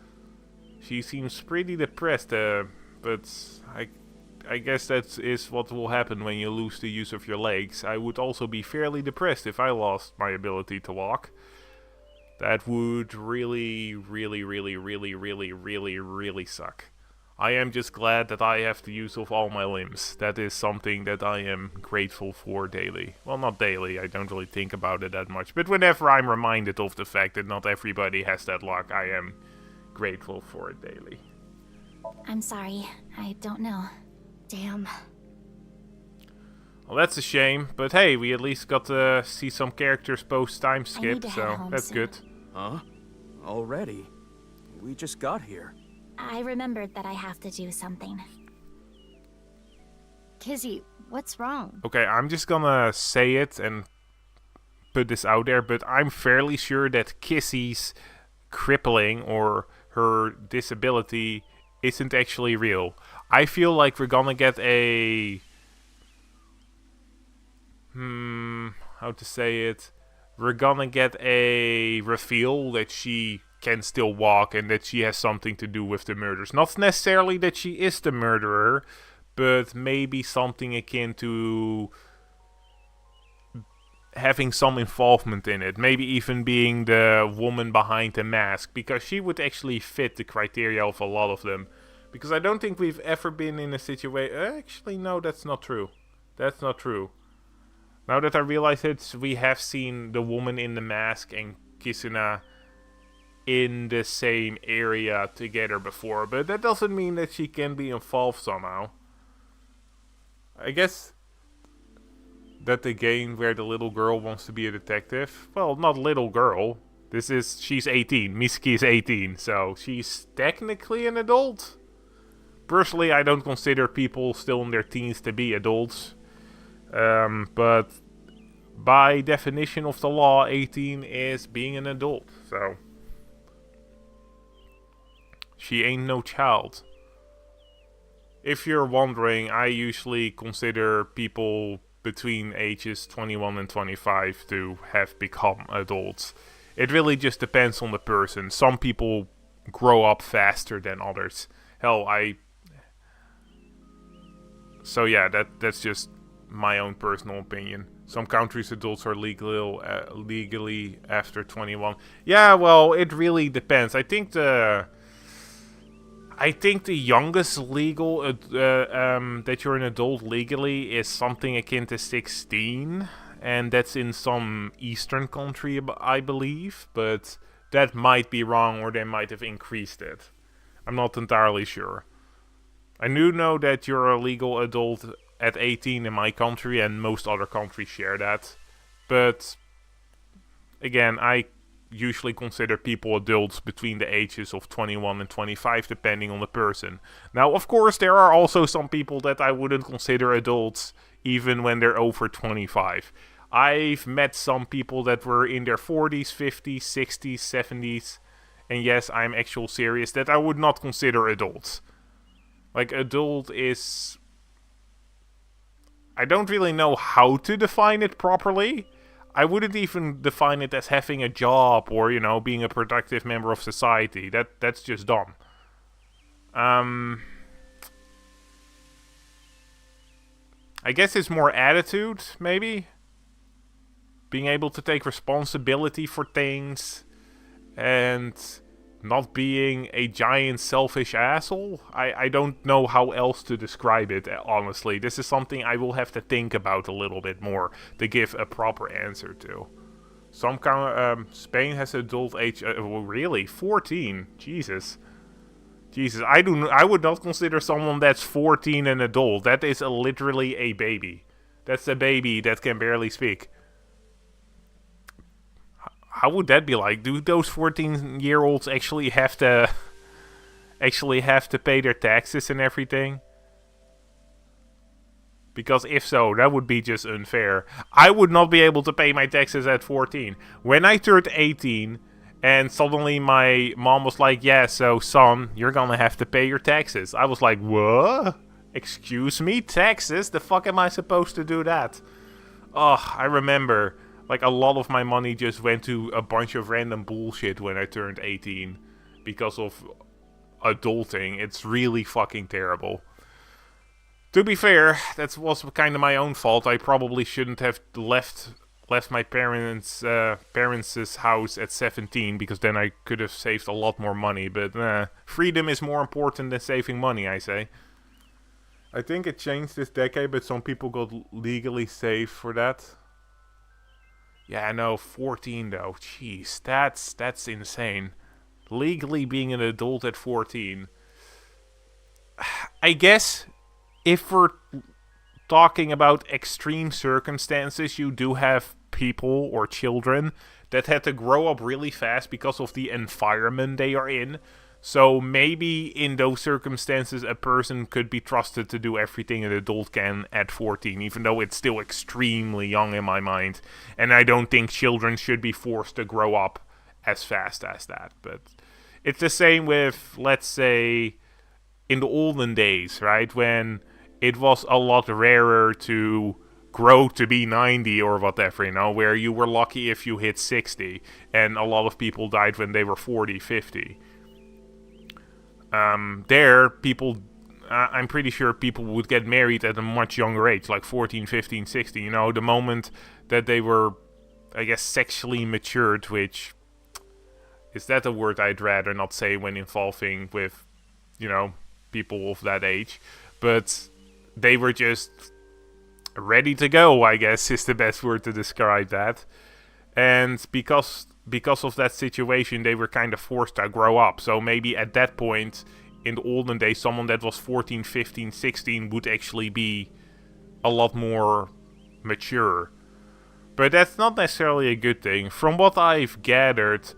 She seems pretty depressed, but I guess that is what will happen when you lose the use of your legs. I would also be fairly depressed if I lost my ability to walk. That would really, really, really, really, really, really, really suck. I am just glad that I have the use of all my limbs. That is something that I am grateful for daily. Well, not daily, I don't really think about it that much. But whenever I'm reminded of the fact that not everybody has that luck, I am grateful for it daily.
I'm sorry, I don't know.
Damn.
Well, that's a shame, but hey, we at least got to see some characters post-time
need
skip,
to head
so
home
that's
soon.
good.
Huh? Already? We just got here.
I remembered that I have to do something.
Kizzy, what's wrong?
Okay, I'm just gonna say it and put this out there, but I'm fairly sure that Kissy's crippling or her disability isn't actually real. I feel like we're gonna get a... how to say it? We're gonna get a reveal that she can still walk and that she has something to do with the murders. Not necessarily that she is the murderer, but maybe something akin to having some involvement in it. Maybe even being the woman behind the mask, because she would actually fit the criteria of a lot of them. Because I don't think we've ever been in a situation... Actually, no, that's not true. That's not true. Now that I realize it, we have seen the woman in the mask and Kisuna in the same area together before, but that doesn't mean that she can be involved somehow. I guess that the game where the little girl wants to be a detective. Well, not little girl. She's 18. Misaki is 18, so she's technically an adult. Personally, I don't consider people still in their teens to be adults. But by definition of the law, 18 is being an adult, so she ain't no child. If you're wondering, I usually consider people between ages 21 and 25 to have become adults. It really just depends on the person. Some people grow up faster than others. Hell, So yeah, that's just my own personal opinion. Some countries adults are legally after 21. Yeah, well, it really depends. I think the youngest legal that you're an adult legally is something akin to 16, and that's in some Eastern country, I believe. But that might be wrong, or they might have increased it. I'm not entirely sure. I do know that you're a legal adult at 18 in my country, and most other countries share that. But again, I usually consider people adults between the ages of 21 and 25, depending on the person. Now, of course, there are also some people that I wouldn't consider adults even when they're over 25. I've met some people that were in their 40s, 50s, 60s, 70s, and yes, I'm actually serious, that I would not consider adults. Like, adult is... I don't really know how to define it properly. I wouldn't even define it as having a job or, being a productive member of society. That's just dumb. I guess it's more attitude, maybe? Being able to take responsibility for things and not being a giant selfish asshole. I don't know how else to describe it, honestly. This is something I will have to think about a little bit more to give a proper answer to. Spain has adult age, really? 14? Jesus, I would not consider someone that's 14 an adult. That is literally a baby. That's a baby that can barely speak. How would that be like? Do those 14-year-olds actually have to pay their taxes and everything? Because if so, that would be just unfair. I would not be able to pay my taxes at 14. When I turned 18, and suddenly my mom was like, yeah, so son, you're gonna have to pay your taxes. I was like, what? Excuse me? Taxes? The fuck am I supposed to do that? Oh, I remember... Like, a lot of my money just went to a bunch of random bullshit when I turned 18. Because of adulting. It's really fucking terrible. To be fair, that was kind of my own fault. I probably shouldn't have left my parents' house at 17. Because then I could have saved a lot more money. But freedom is more important than saving money, I say. I think it changed this decade, but some people got legally saved for that. Yeah, I know, 14 though. Jeez, that's insane. Legally being an adult at 14. I guess if we're talking about extreme circumstances, you do have people or children that had to grow up really fast because of the environment they are in. So maybe in those circumstances a person could be trusted to do everything an adult can at 14, even though it's still extremely young in my mind. And I don't think children should be forced to grow up as fast as that. But it's the same with, let's say, in the olden days, right? When it was a lot rarer to grow to be 90 or whatever, where you were lucky if you hit 60. And a lot of people died when they were 40, 50. I'm pretty sure people would get married at a much younger age, like 14, 15, 16, the moment that they were, I guess, sexually matured, which, is that a word I'd rather not say when involving with, people of that age, but they were just ready to go, I guess, is the best word to describe that, and because of that situation, they were kind of forced to grow up. So maybe at that point, in the olden days, someone that was 14, 15, 16 would actually be a lot more mature. But that's not necessarily a good thing. From what I've gathered,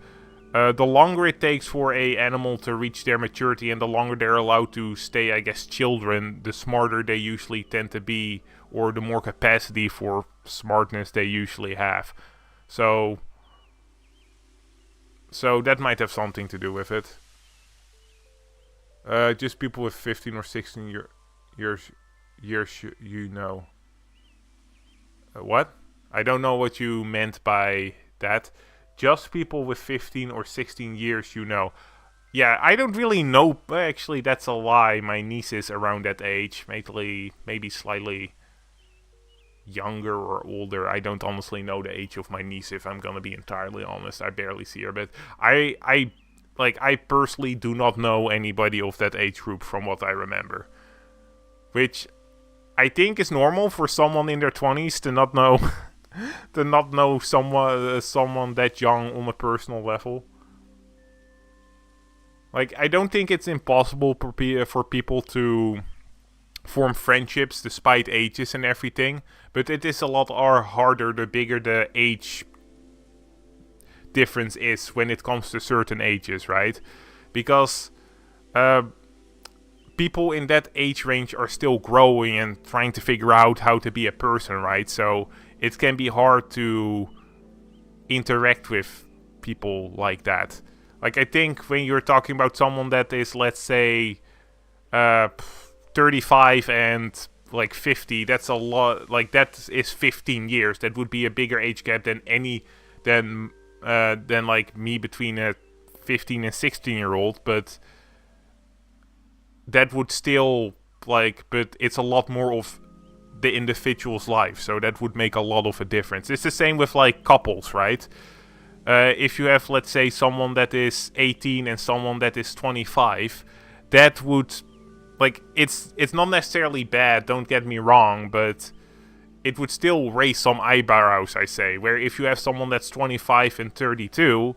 the longer it takes for a animal to reach their maturity and the longer they're allowed to stay, I guess, children, the smarter they usually tend to be, or the more capacity for smartness they usually have. So that might have something to do with it. Just people with 15 or 16 years, you know. What? I don't know what you meant by that. Just people with 15 or 16 years, you know. Yeah, I don't really know. Actually, that's a lie. My niece is around that age. Maybe slightly younger or older. I don't honestly know the age of my niece, if I'm gonna be entirely honest. I barely see her, but I personally do not know anybody of that age group from what I remember. Which I think is normal for someone in their 20s to not know to not know someone that young on a personal level. Like, I don't think it's impossible for people to form friendships despite ages and everything, but it is a lot harder the bigger the age difference is when it comes to certain ages, right? Because people in that age range are still growing and trying to figure out how to be a person, right? So it can be hard to interact with people like that. Like, I think when you're talking about someone that is, let's say, 35 and like 50, that's a lot. Like, that is 15 years. That would be a bigger age gap than like me between a 15 and 16-year-old. But that would still, like, but it's a lot more of the individual's life, so that would make a lot of a difference. It's the same with, like, couples, right? If you have, let's say, someone that is 18 and someone that is 25, that would, like, it's not necessarily bad, don't get me wrong, but it would still raise some eyebrows, I say. Where if you have someone that's 25 and 32,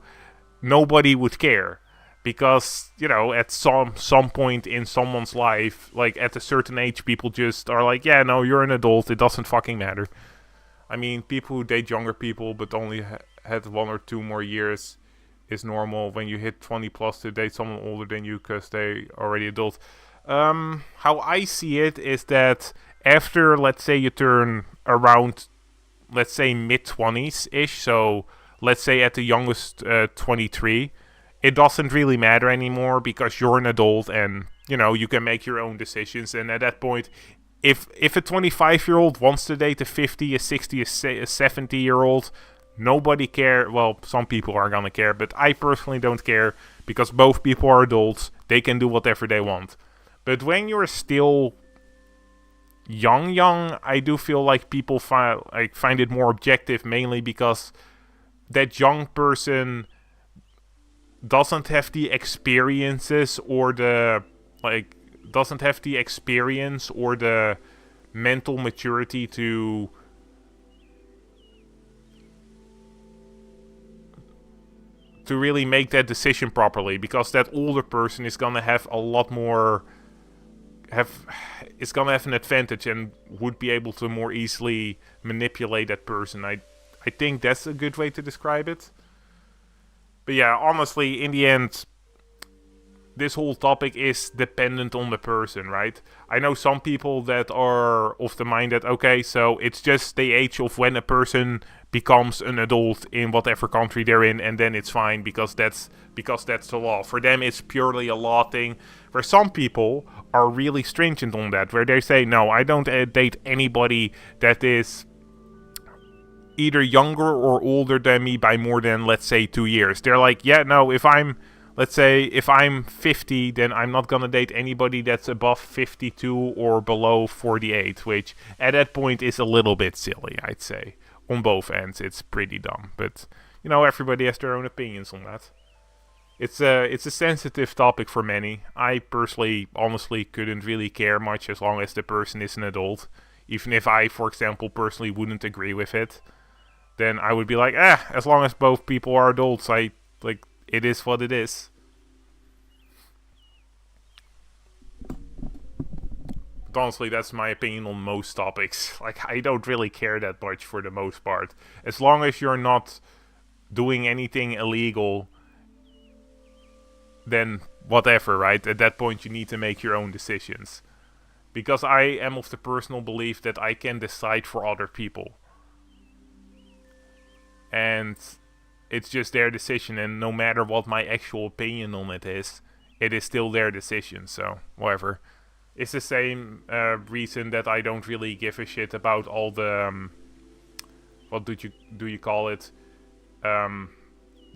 nobody would care. Because, you know, at some point in someone's life, like, at a certain age, people just are like, yeah, no, you're an adult, it doesn't fucking matter. I mean, people who date younger people but only had 1 or 2 more years is normal. When you hit 20 plus to date someone older than you because they already adult. How I see it is that after, let's say, you turn around, let's say, mid-20s-ish, so let's say at the youngest 23, it doesn't really matter anymore because you're an adult and, you know, you can make your own decisions. And at that point, if a 25-year-old wants to date a 50, a 60, a 70-year-old, nobody care. Well, some people are gonna care, but I personally don't care because both people are adults. They can do whatever they want. But when you're still young, I do feel like people find it more objective, mainly because that young person doesn't have the experiences or the mental maturity to really make that decision properly, because that older person is gonna have a lot more is gonna have an advantage and would be able to more easily manipulate that person. I think that's a good way to describe it. But yeah, honestly, in the end, this whole topic is dependent on the person, right? I know some people that are of the mind that, okay, so it's just the age of when a person becomes an adult in whatever country they're in, and then it's fine because that's the law. For them, it's purely a law thing. Where some people are really stringent on that, where they say, no, I don't date anybody that is either younger or older than me by more than, let's say, 2 years. They're like, yeah, no, if I'm 50, then I'm not gonna date anybody that's above 52 or below 48, which at that point is a little bit silly, I'd say. On both ends, it's pretty dumb. But, you know, everybody has their own opinions on that. It's a sensitive topic for many. I personally, honestly, couldn't really care much as long as the person is an adult. Even if I, for example, personally wouldn't agree with it, then I would be like, as long as both people are adults, it is what it is. honestly, that's my opinion on most topics. Like, I don't really care that much for the most part. As long as you're not doing anything illegal, then whatever, right? At that point, you need to make your own decisions. Because I am of the personal belief that I can decide for other people. And it's just their decision, and no matter what my actual opinion on it is still their decision, so whatever. It's the same reason that I don't really give a shit about all the, what do you call it,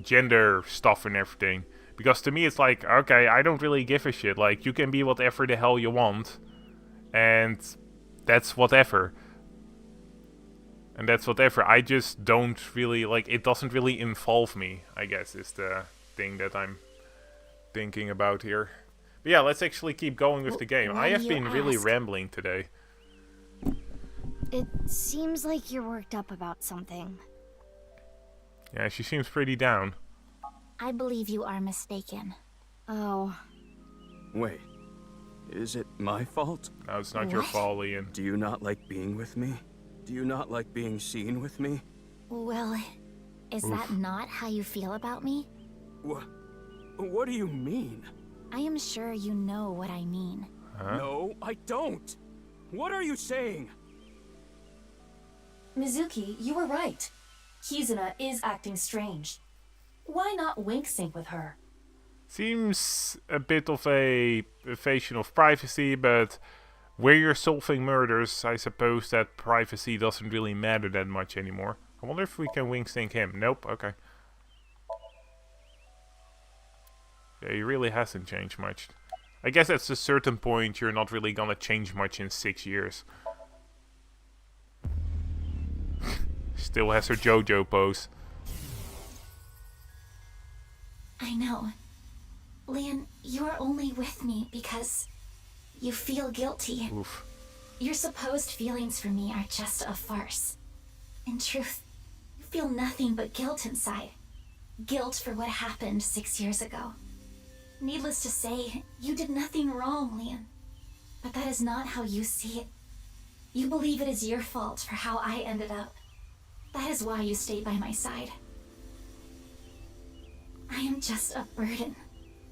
gender stuff and everything. Because to me it's like, okay, I don't really give a shit. Like, you can be whatever the hell you want, and that's whatever. And that's whatever. I just don't really, like, it doesn't really involve me, I guess, is the thing that I'm thinking about here. But yeah, let's actually keep going with the game. I have been really rambling today.
It seems like you're worked up about something.
Yeah, she seems pretty down.
I believe you are mistaken.
Oh.
Wait, is it my fault?
No, it's not your fault, Ian.
Do you not like being with me? Do you not like being seen with me?
Well, is that not how you feel about me?
What do you mean?
I am sure you know what I mean.
Huh?
No, I don't. What are you saying?
Mizuki, you were right. Kizuna is acting strange. Why not wink sync with her?
Seems a bit of a invasion of privacy, but where you're solving murders, I suppose that privacy doesn't really matter that much anymore. I wonder if we can wink sync him. Nope, okay. Yeah, he really hasn't changed much. I guess at a certain point you're not really gonna change much in 6 years. Still has her JoJo pose.
I know. Leon, you're only with me because you feel guilty.
Oof.
Your supposed feelings for me are just a farce. In truth, you feel nothing but guilt inside. Guilt for what happened 6 years ago. Needless to say, you did nothing wrong, Leon. But that is not how you see it. You believe it is your fault for how I ended up. That is why you stayed by my side. I am just a burden.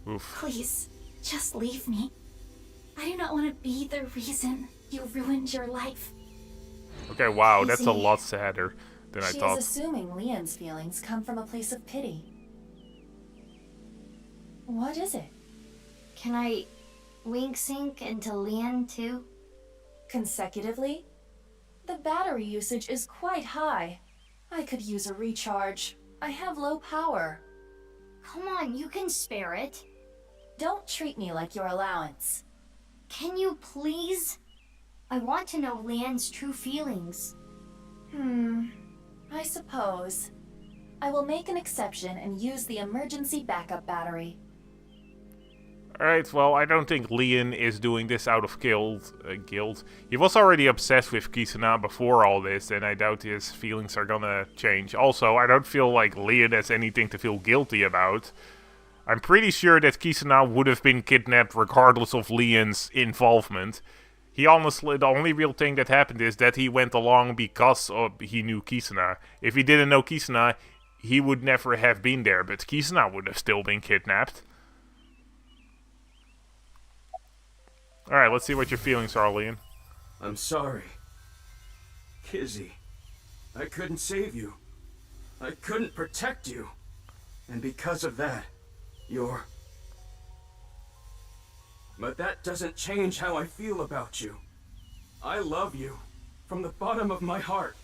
Oof.
Please, just leave me. I do not want to be the reason you ruined your life.
Okay, wow, that's a
Easy.
lot sadder than I
She
thought.
is assuming Leon's feelings come from a place of pity. What is it?
Can I wink sync into Leon too?
Consecutively? The battery usage is quite high. I could use a recharge. I have low power.
Come on, you can spare it.
Don't treat me like your allowance.
Can you please? I want to know Leon's true feelings.
I suppose. I will make an exception and use the emergency backup battery.
Alright, well, I don't think Leon is doing this out of guilt. He was already obsessed with Kizuna before all this, and I doubt his feelings are gonna change. Also, I don't feel like Leon has anything to feel guilty about. I'm pretty sure that Kizuna would have been kidnapped regardless of Leon's involvement. He honestly, the only real thing that happened is that he went along because he knew Kizuna. If he didn't know Kizuna, he would never have been there, but Kizuna would have still been kidnapped. Alright, let's see what your feelings are, Leon.
I'm sorry. Kizzy, I couldn't save you. I couldn't protect you. And because of that, you're... But that doesn't change how I feel about you. I love you from the bottom of my heart.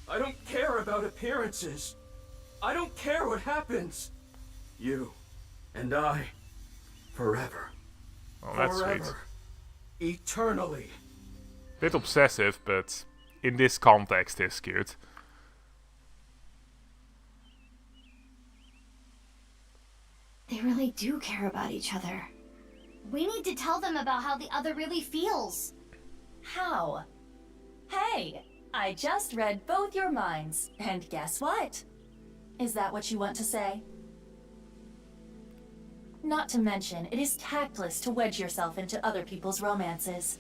I don't care about appearances. I don't care what happens. You and I, forever.
Oh, that's
forever.
sweet.
Eternally.
Bit obsessive, but in this context is cute.
They really do care about each other. We need to tell them about how the other really feels.
How? Hey, I just read both your minds, and guess what? Is that what you want to say? Not to mention, it is tactless to wedge yourself into other people's romances.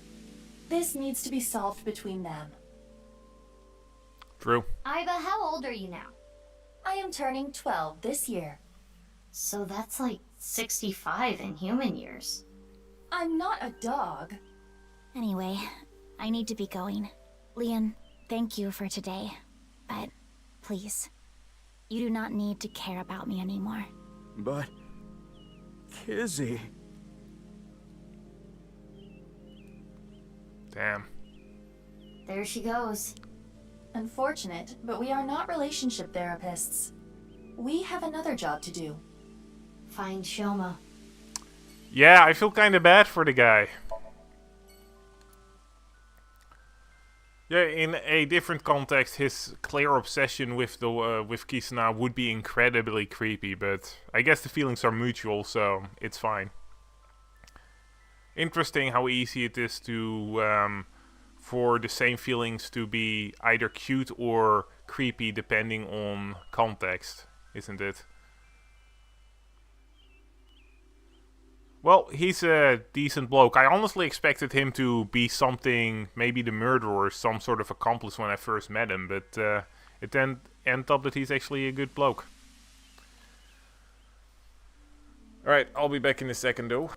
This needs to be solved between them.
True.
Iva, how old are you now?
I am turning 12 this year.
So that's like 65 in human years.
I'm not a dog.
Anyway, I need to be going. Leon, thank you for today. But please, you do not need to care about me anymore.
But... Kizzy...
Damn.
There she goes.
Unfortunate, but we are not relationship therapists. We have another job to do.
Find Shoma.
Yeah, I feel kind of bad for the guy. Yeah, in a different context, his clear obsession with the with Kisana would be incredibly creepy, but I guess the feelings are mutual, so it's fine. Interesting how easy it is to for the same feelings to be either cute or creepy depending on context, isn't it? Well, he's a decent bloke. I honestly expected him to be something, maybe the murderer or some sort of accomplice when I first met him, but it then ended up that he's actually a good bloke. Alright, I'll be back in a second though.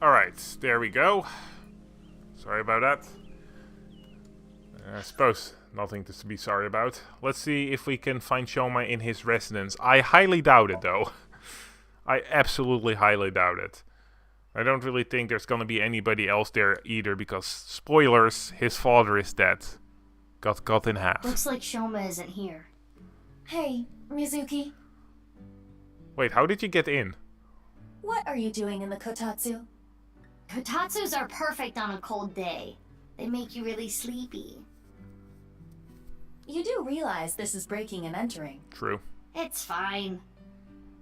Alright, there we go. Sorry about that. I suppose nothing to be sorry about. Let's see if we can find Shoma in his residence. I highly doubt it though. I absolutely highly doubt it. I don't really think there's gonna be anybody else there either because, spoilers, his father is dead. Got cut in half.
Looks like Shoma isn't here.
Hey, Mizuki.
Wait, how did you get in?
What are you doing in the kotatsu?
Kotatsus are perfect on a cold day. They make you really sleepy.
You do realize this is breaking and entering.
True.
It's fine.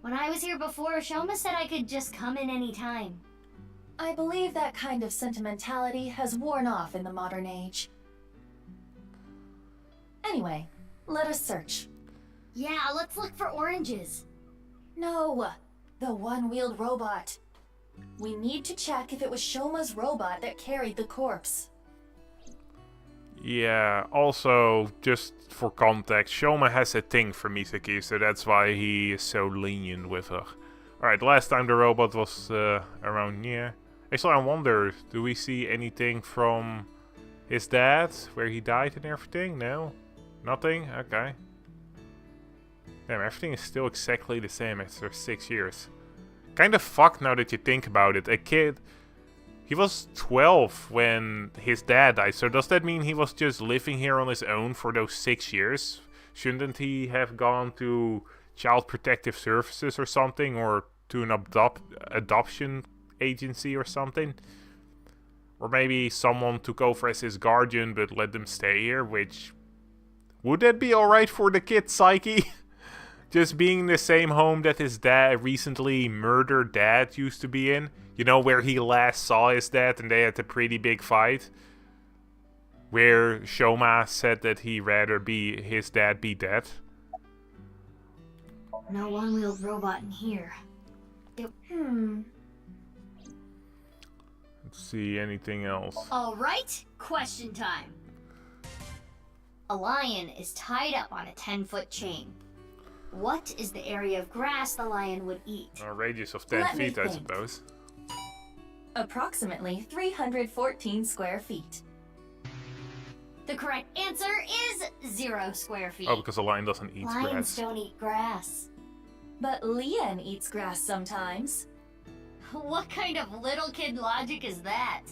When I was here before, Shoma said I could just come in any time.
I believe that kind of sentimentality has worn off in the modern age. Anyway, let us search.
Yeah, let's look for oranges.
No, the one-wheeled robot. We need to check if it was Shoma's robot that carried the corpse.
Yeah, also, just for context, Shoma has a thing for Misaki, so that's why he is so lenient with her. Alright, last time the robot was around here. Actually, I wonder, do we see anything from his dad, where he died and everything? No? Nothing? Okay. Damn, everything is still exactly the same after 6 years. Kind of fucked now that you think about it. A kid... He was 12 when his dad died, so does that mean he was just living here on his own for those 6 years? Shouldn't he have gone to Child Protective Services or something, or to an adoption agency or something? Or maybe someone took over as his guardian but let them stay here, which... Would that be alright for the kid's psyche? Just being in the same home that his dad, recently murdered dad, used to be in. You know, where he last saw his dad and they had a pretty big fight. Where Shoma said that he'd rather his dad be dead.
No one-wheeled robot in here.
Let's see, anything else?
Alright, question time. A lion is tied up on a 10-foot chain. What is the area of grass the lion would eat?
A radius of 10
Let me
feet, I
think.
suppose.
Approximately 314 square feet.
The correct answer is 0 square feet.
Oh, because a lion doesn't eat
Lions
grass.
don't eat grass.
But Leon eats grass sometimes.
What kind of little kid logic is that?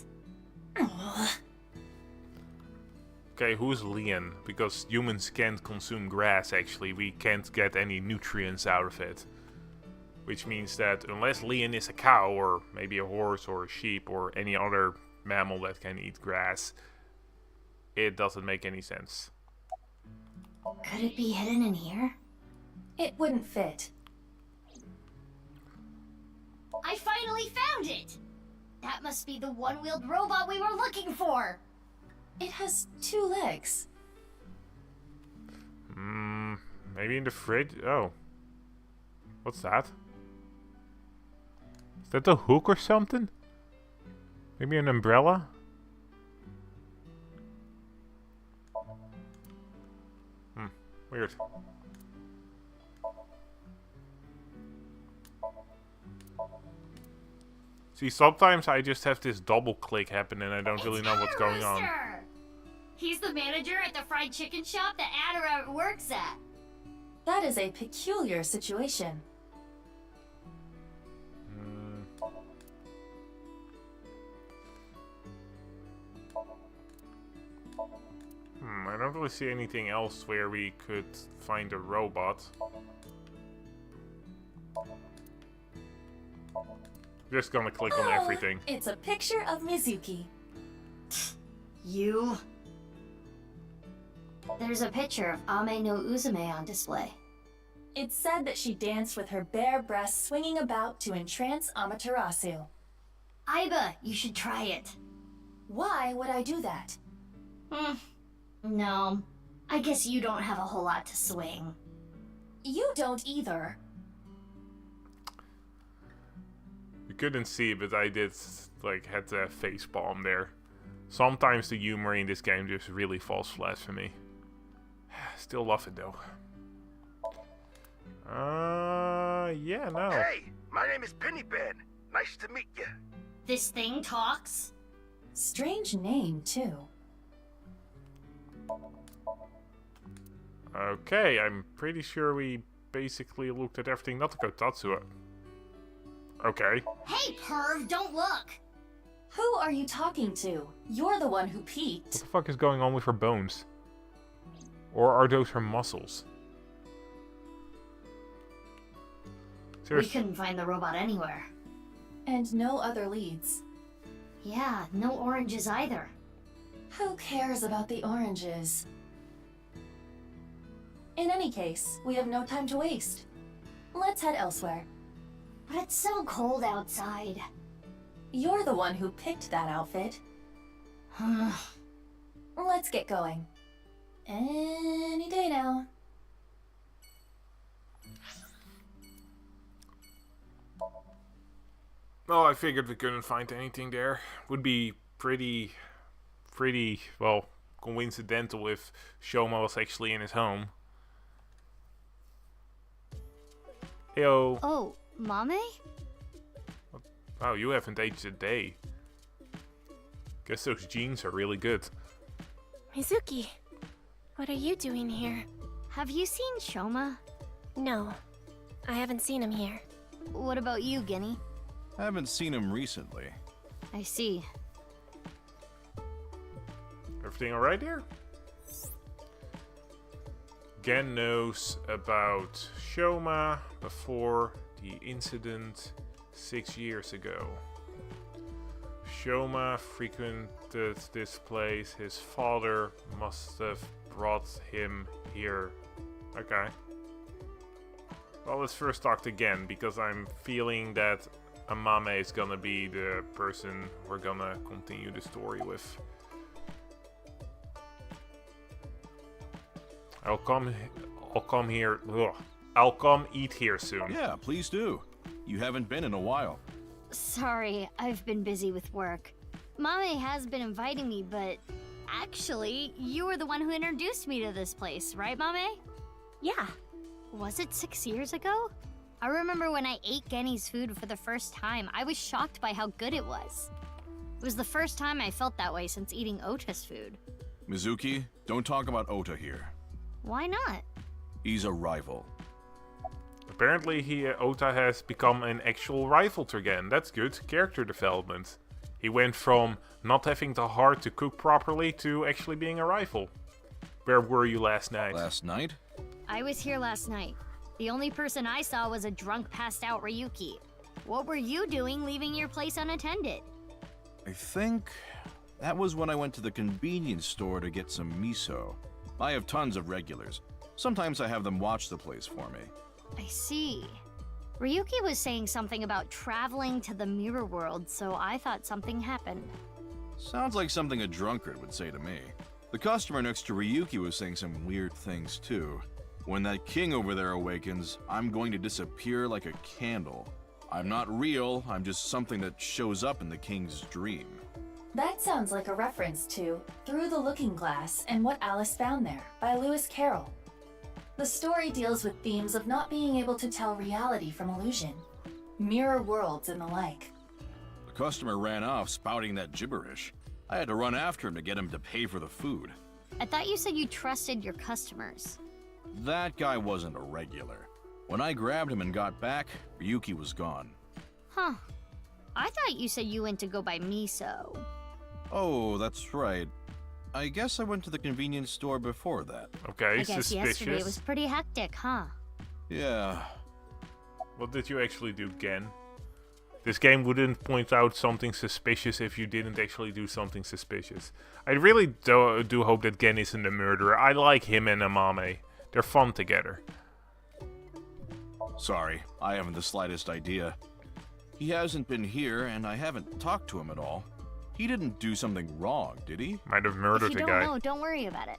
Okay, who's Leon? Because humans can't consume grass, actually. We can't get any nutrients out of it. Which means that unless Leon is a cow, or maybe a horse, or a sheep, or any other mammal that can eat grass, it doesn't make any sense.
Could it be hidden in here?
It wouldn't fit.
I finally found it! That must be the one-wheeled robot we were looking for!
It has 2 legs.
Maybe in the fridge? Oh. What's that? Is that a hook or something? Maybe an umbrella? Weird. See, sometimes I just have this double click happen and I don't really know what's going on.
Rooster! He's the manager at the fried chicken shop that Adara works at.
That is a peculiar situation.
I don't really see anything else where we could find a robot. Just gonna click on everything.
It's a picture of Mizuki.
You? There's a picture of Ame no Uzume on display.
It's said that she danced with her bare breasts swinging about to entrance Amaterasu.
Aiba, you should try it.
Why would I do that?
No. I guess you don't have a whole lot to swing.
You don't either.
You couldn't see, but I did, like, had the face palm there. Sometimes the humor in this game just really falls flat for me. Still love it though. Yeah, no.
Hey, my name is Pennypen. Nice to meet you.
This thing talks?
Strange name, too.
Okay, I'm pretty sure we basically looked at everything. Not to go Tatsuo. Okay.
Hey, perv, don't look!
Who are you talking to? You're the one who
What
peeked.
the fuck is going on with her bones? Or are those her muscles?
We
Seriously.
couldn't find the robot anywhere.
And no other leads.
Yeah, no oranges either.
Who cares about the oranges? In any case, we have no time to waste. Let's head elsewhere.
But it's so cold outside.
You're the one who picked that outfit. Let's get going. Any day now.
Well, I figured we couldn't find anything there. Would be pretty, well, coincidental if Shoma was actually in his home. Heyo.
Oh, Mame?
Wow, you haven't aged a day. Guess those jeans are really good.
Mizuki, what are you doing here?
Have you seen Shoma?
No, I haven't seen him here.
What about you, Guinea?
Haven't seen him recently.
I see.
Everything alright here? Gen knows about Shoma before the incident 6 years ago. Shoma frequented this place. His father must have brought him here. Okay. Well, let's first talk to Gen, because I'm feeling that Amame is gonna be the person we're gonna continue the story with. I'll come here. Ugh. I'll come eat here soon.
Yeah, please do. You haven't been in a while.
Sorry, I've been busy with work. Mame has been inviting me, but actually, you were the one who introduced me to this place, right, Mame?
Yeah,
Was it 6 years ago? I remember when I ate Genny's food for the first time, I was shocked by how good it was. It was the first time I felt that way since eating Ota's food.
Mizuki, don't talk about Ota here.
Why not?
He's a rival.
Apparently, Ota has become an actual rival to Gen. That's good. Character development. He went from not having the heart to cook properly to actually being a rival. Where were you last night?
Last night?
I was here last night. The only person I saw was a drunk, passed out Ryuki. What were you doing leaving your place unattended?
I think that was when I went to the convenience store to get some miso. I have tons of regulars. Sometimes I have them watch the place for me.
I see. Ryuki was saying something about traveling to the mirror world, so I thought something happened.
Sounds like something a drunkard would say to me. The customer next to Ryuki was saying some weird things too. When that king over there awakens, I'm going to disappear like a candle. I'm not real, I'm just something that shows up in the king's dream.
That sounds like a reference to Through the Looking Glass and What Alice Found There by Lewis Carroll. The story deals with themes of not being able to tell reality from illusion, mirror worlds and the like.
The customer ran off spouting that gibberish. I had to run after him to get him to pay for the food.
I thought you said you trusted your customers.
That guy wasn't a regular. When I grabbed him and got back, Ryuki was gone.
Huh. I thought you said you went to go buy miso.
Oh, that's right. I guess I went to the convenience store before that.
Okay,
I guess yesterday was pretty hectic, huh?
Yeah.
What did you actually do, Gen? This game wouldn't point out something suspicious if you didn't actually do something suspicious. I really do hope that Gen isn't a murderer. I like him and Amame. They're fun together.
Sorry, I haven't the slightest idea. He hasn't been here, and I haven't talked to him at all. He didn't do something wrong, did he?
Might have murdered
If
the
you
guy.
don't know, don't worry about it.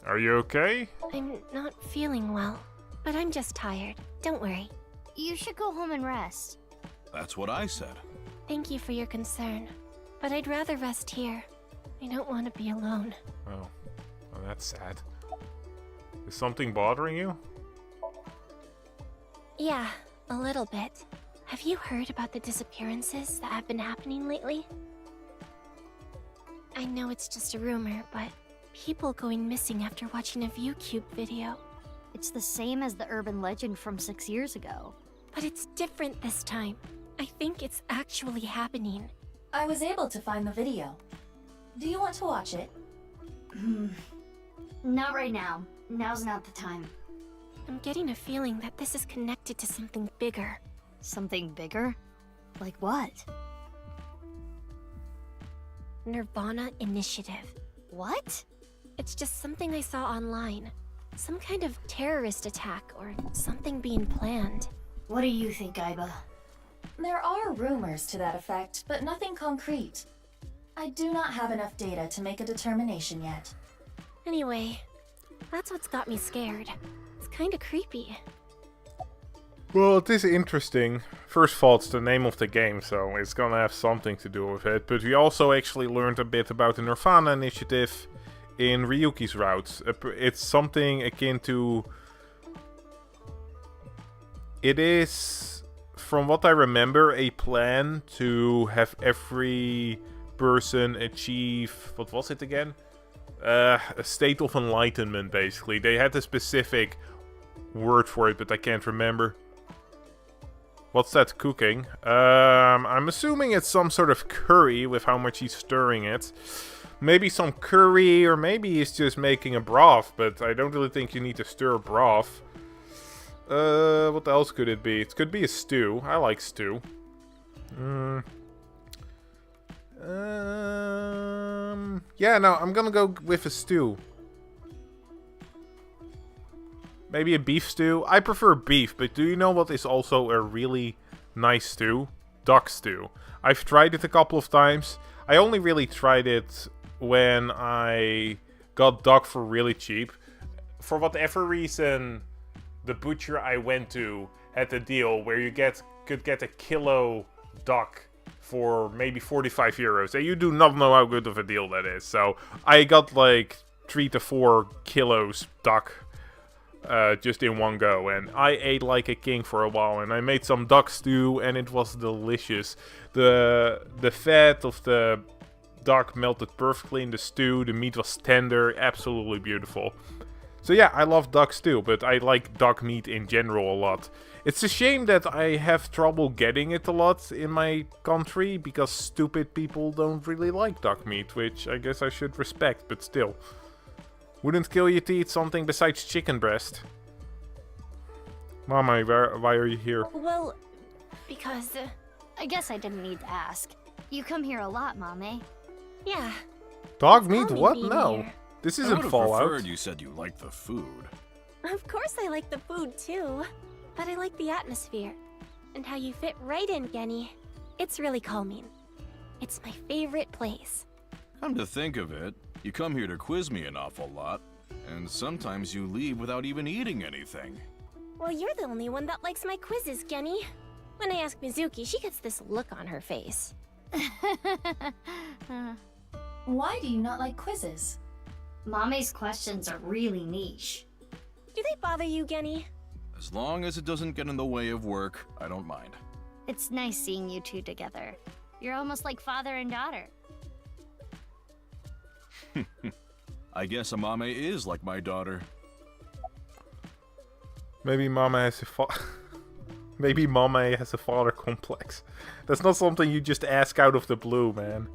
Are you okay?
I'm not feeling well, but I'm just tired. Don't worry.
You should go home and rest.
That's what I said.
Thank you for your concern, but I'd rather rest here. I don't want to be alone.
Oh, well, that's sad. Is something bothering you?
Yeah, a little bit. Have you heard about the disappearances that have been happening lately? I know it's just a rumor, but people going missing after watching a ViewCube video.
It's the same as the urban legend from 6 years ago.
But it's different this time. I think it's actually happening.
I was able to find the video. Do you want to watch it?
Not right now. Now's not the time.
I'm getting a feeling that this is connected to something bigger.
Something bigger? Like what?
NirvanA Initiative.
What?
It's just something I saw online. Some kind of terrorist attack or something being planned.
What do you think, Aiba?
There are rumors to that effect, but nothing concrete. I do not have enough data to make a determination yet.
Anyway, that's what's got me scared. It's kinda creepy.
Well, it is interesting. First of all, it's the name of the game, so it's gonna have something to do with it. But we also actually learned a bit about the NirvanA Initiative in Ryuki's routes. It's something akin to... It is, from what I remember, a plan to have every person achieve... What was it again? A state of enlightenment, basically. They had a specific word for it, but I can't remember. What's that cooking? I'm assuming it's some sort of curry with how much he's stirring it. Maybe some curry, or maybe he's just making a broth, but I don't really think you need to stir broth. What else could it be? It could be a stew. I like stew. Yeah, no, I'm gonna go with a stew. Maybe a beef stew? I prefer beef, but do you know what is also a really nice stew? Duck stew. I've tried it a couple of times. I only really tried it when I got duck for really cheap. For whatever reason, the butcher I went to had a deal where you could get a kilo duck for maybe 45 euros. And you do not know how good of a deal that is. So I got like 3 to 4 kilos duck. just in one go, and I ate like a king for a while, and I made some duck stew, and it was delicious. The fat of the duck melted perfectly in the stew, the meat was tender, absolutely beautiful. So yeah, I love duck stew, but I like duck meat in general a lot. It's a shame that I have trouble getting it a lot in my country, because stupid people don't really like duck meat, which I guess I should respect, but still. Wouldn't kill you to eat something besides chicken breast. Mama, why are you here?
Well, because,
I guess I didn't need to ask. You come here a lot, Mame.
yeah.
Dog meat?
Mommy
What?
being
No.
here.
This
I
isn't
would have
Fallout.
preferred you said you liked the food.
Of course I like the food too. But I like the atmosphere. And how you fit right in, Genny. It's really calming. It's my favorite place.
Come to think of it, you come here to quiz me an awful lot, and sometimes you leave without even eating anything.
Well, you're the only one that likes my quizzes, Genny. When I ask Mizuki, she gets this look on her face.
Why do you not like quizzes?
Mame's questions are really niche.
Do they bother you, Genny?
As long as it doesn't get in the way of work, I don't mind.
It's nice seeing you two together. You're almost like father and daughter.
I guess Amame is like my daughter.
Maybe Mama has a Maybe Mama has a father complex. That's not something you just ask out of the blue, man.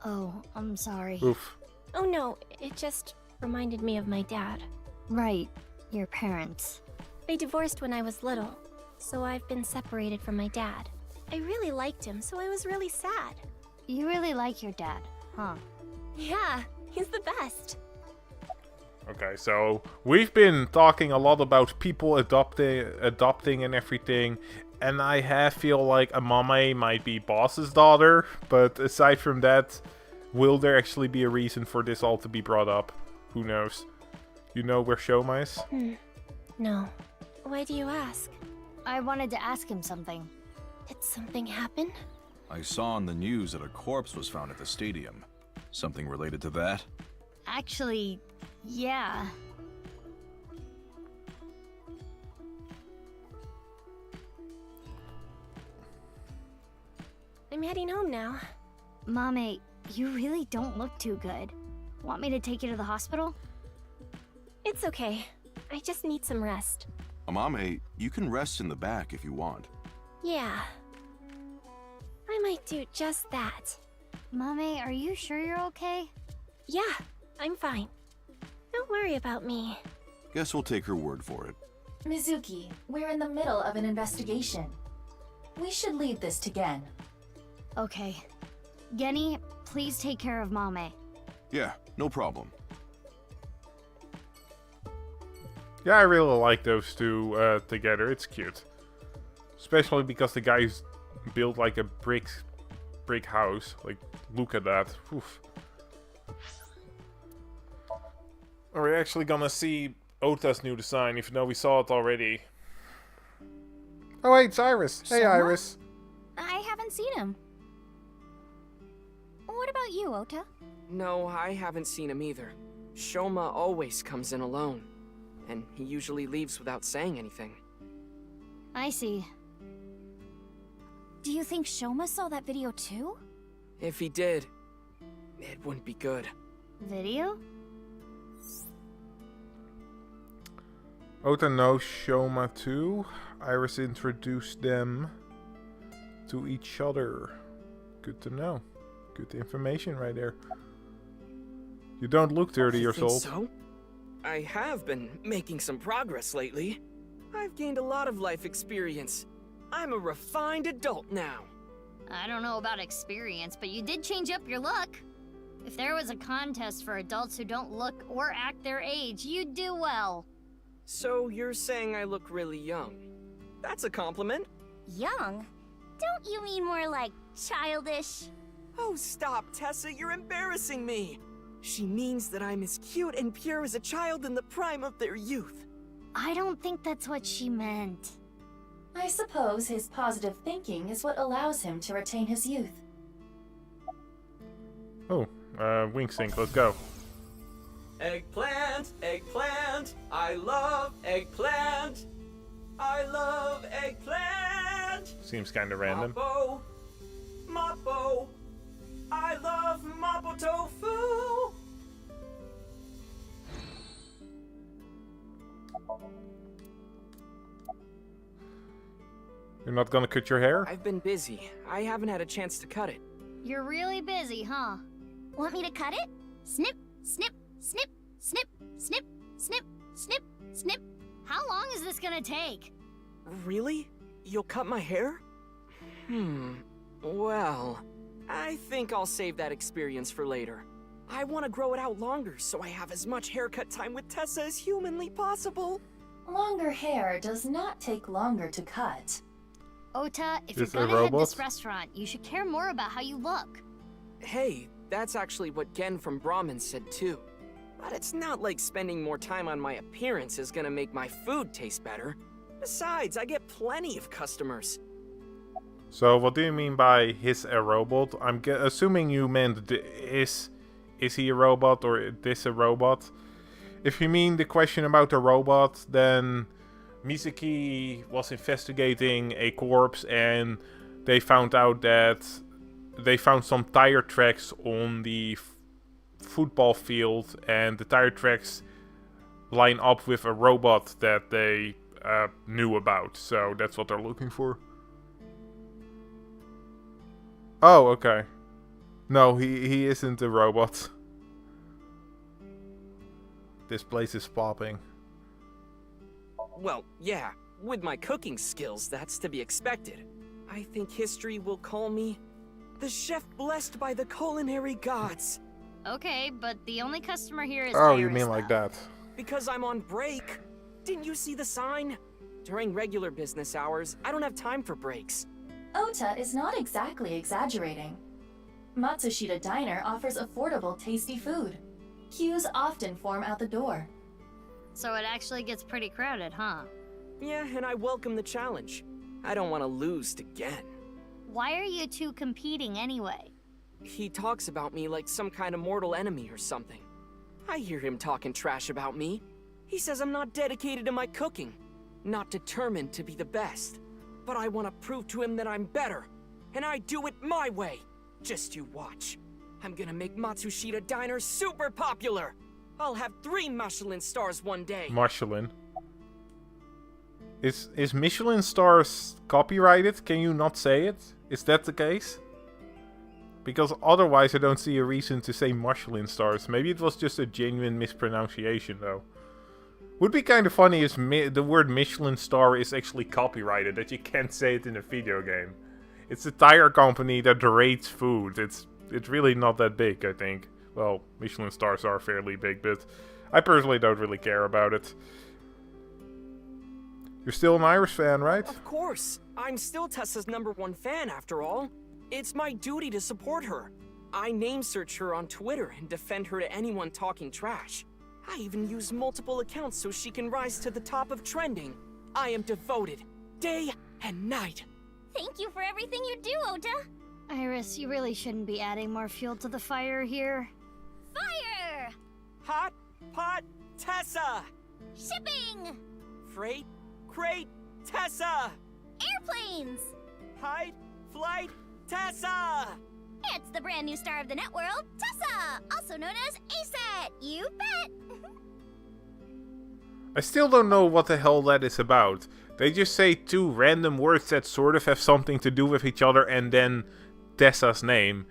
Oh, I'm sorry.
Oof.
Oh no, it just reminded me of my dad.
Right, your parents.
They divorced when I was little, so I've been separated from my dad. I really liked him, so I was really sad.
You really like your dad, huh?
Yeah, he's the best.
Okay, so we've been talking a lot about people adopting and everything, and I feel like Amame might be Boss's daughter, but aside from that, will there actually be a reason for this all to be brought up? Who knows? You know where Shoma is?
No. Why do you ask?
I wanted to ask him something.
Did something happen?
I saw on the news that a corpse was found at the stadium. Something related to that?
Actually, yeah.
I'm heading home now.
Mame, you really don't look too good. Want me to take you to the hospital?
It's okay. I just need some rest.
Amame, you can rest in the back if you want.
Yeah. I might do just that.
Mame, are you sure you're okay?
Yeah, I'm fine. Don't worry about me.
Guess we'll take her word for it.
Mizuki, we're in the middle of an investigation. We should leave this to Gen.
Okay. Genny, please take care of Mame.
Yeah, no problem.
Yeah, I really like those two together. It's cute. Especially because the guys built like a brick house. Like, look at that. Oof. Are we actually gonna see Ota's new design, even though we saw it already? Oh wait, it's Iris. Hey,
Shoma?
Iris.
I haven't seen him. What about you, Ota?
No, I haven't seen him either. Shoma always comes in alone, and he usually leaves without saying anything.
I see. Do you think Shoma saw that video too?
If he did, it wouldn't be good.
Video?
Ota knows Shoma too. Iris introduced them to each other. Good to know. Good information right there. You don't look 30 years
think
old.
So? I have been making some progress lately. I've gained a lot of life experience. I'm a refined adult now.
I don't know about experience, but you did change up your look. If there was a contest for adults who don't look or act their age, you'd do well.
So you're saying I look really young? That's a compliment.
Young? Don't you mean more like childish?
Oh, stop, Tessa, you're embarrassing me. She means that I'm as cute and pure as a child in the prime of their youth.
I don't think that's what she meant.
I suppose his positive thinking is what allows him to retain his youth.
Oh, Wing Sync, let's go.
Eggplant, eggplant, I love eggplant. I love eggplant.
Seems kind of random.
Mappo, Mappo, I love Mappo tofu.
You're not gonna cut your hair?
I've been busy. I haven't had a chance to cut it.
You're really busy, huh?
Want me to cut it? Snip, snip, snip, snip, snip, snip, snip, snip.
How long is this gonna take?
Really? You'll cut my hair? Well, I think I'll save that experience for later. I want to grow it out longer so I have as much haircut time with Tessa as humanly possible.
Longer hair does not take longer to cut.
Ota, if
Is
you're
it a
gonna head
robot?
this restaurant, you should care more about how you look.
Hey, that's actually what Gen from Brahmin said too. But it's not like spending more time on my appearance is gonna make my food taste better. Besides, I get plenty of customers.
So what do you mean by he's a robot? I'm assuming you meant is he a robot or is this a robot? If you mean the question about a robot, then Mizuki was investigating a corpse and they found out that they found some tire tracks on the football field, and the tire tracks line up with a robot that they knew about. So that's what they're looking for. Oh, okay. No, he isn't a robot. This place is popping.
Well, yeah, with my cooking skills, that's to be expected. I think history will call me the chef blessed by the culinary gods.
Okay, but the only customer here is
Oh, you
Iris,
mean like
though.
that.
Because I'm on break. Didn't you see the sign? During regular business hours, I don't have time for breaks.
Ota is not exactly exaggerating. Matsushita Diner offers affordable, tasty food. Queues often form out the door.
So it actually gets pretty crowded, huh?
Yeah, and I welcome the challenge. I don't want to lose to Gen.
Why are you two competing anyway?
He talks about me like some kind of mortal enemy or something. I hear him talking trash about me. He says I'm not dedicated to my cooking, not determined to be the best. But I want to prove to him that I'm better, and I do it my way. Just you watch. I'm gonna make Matsushita Diner super popular. I'll have 3 Michelin stars one day.
Michelin. Is Michelin stars copyrighted? Can you not say it? Is that the case? Because otherwise I don't see a reason to say Michelin stars. Maybe it was just a genuine mispronunciation though. Would be kind of funny if the word Michelin star is actually copyrighted, that you can't say it in a video game. It's a tire company that rates food. It's really not that big, I think. Well, Michelin stars are fairly big, but I personally don't really care about it. You're still an Irish fan, right?
Of course. I'm still Tessa's #1 fan after all. It's my duty to support her. I name search her on Twitter and defend her to anyone talking trash. I even use multiple accounts so she can rise to the top of trending. I am devoted, day and night.
Thank you for everything you do, Ota.
Iris, you really shouldn't be adding more fuel to the fire here.
Fire!
Hot pot Tessa!
Shipping!
Freight crate Tessa!
Airplanes!
Hide flight Tessa!
It's the brand new star of the net world, Tessa! Also known as ASAT! You bet!
I still don't know what the hell that is about. They just say 2 random words that sort of have something to do with each other and then Tessa's name.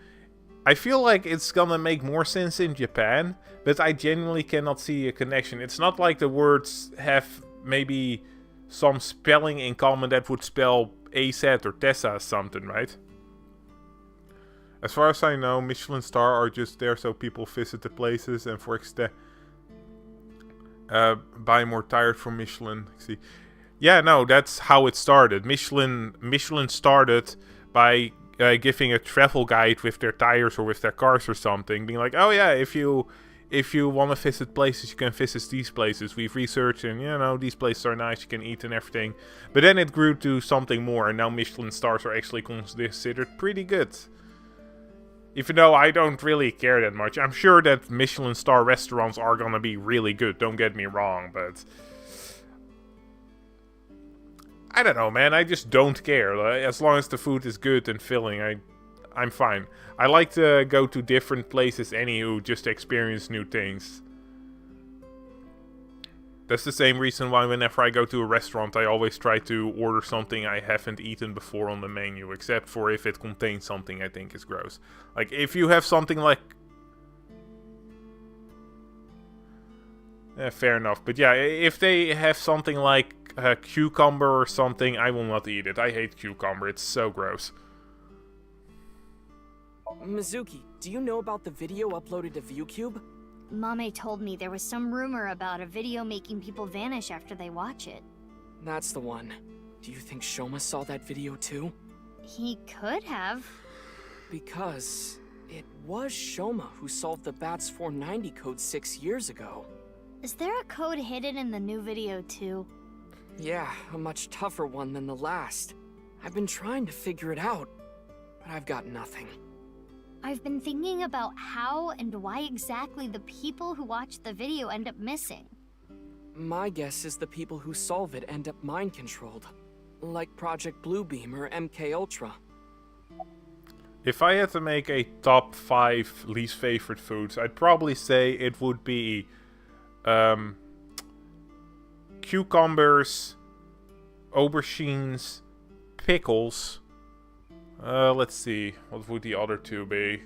I feel like it's gonna make more sense in Japan, but I genuinely cannot see a connection. It's not like the words have maybe some spelling in common that would spell ASAT or Tessa as something, right? As far as I know, Michelin star are just there so people visit the places and for buy more tires from Michelin. See, yeah, no, that's how it started. Michelin started by giving a travel guide with their tires or with their cars or something, being like, oh yeah, if you want to visit places, you can visit these places. We've researched and, you know, these places are nice, you can eat and everything. But then it grew to something more, and now Michelin stars are actually considered pretty good. Even though I don't really care that much. I'm sure that Michelin star restaurants are gonna be really good, don't get me wrong, but... I don't know, man, I just don't care. As long as the food is good and filling, I'm fine. I like to go to different places anywho, just to experience new things. That's the same reason why whenever I go to a restaurant, I always try to order something I haven't eaten before on the menu, except for if it contains something I think is gross. Like, if you have something like... fair enough. But yeah, if they have something like a cucumber or something, I will not eat it. I hate cucumber, it's so gross.
Mizuki, do you know about the video uploaded to ViewCube?
Mame told me there was some rumor about a video making people vanish after they watch it.
That's the one. Do you think Shoma saw that video too?
He could have.
Because it was Shoma who solved the BATS 490 code 6 years ago.
Is there a code hidden in the new video too?
Yeah, a much tougher one than the last. I've been trying to figure it out, but I've got nothing.
I've been thinking about how and why exactly the people who watch the video end up missing.
My guess is the people who solve it end up mind-controlled. Like Project Bluebeam or MK Ultra.
If I had to make a top 5 least favorite foods, I'd probably say it would be... cucumbers, aubergines, pickles... let's see, what would the other two be?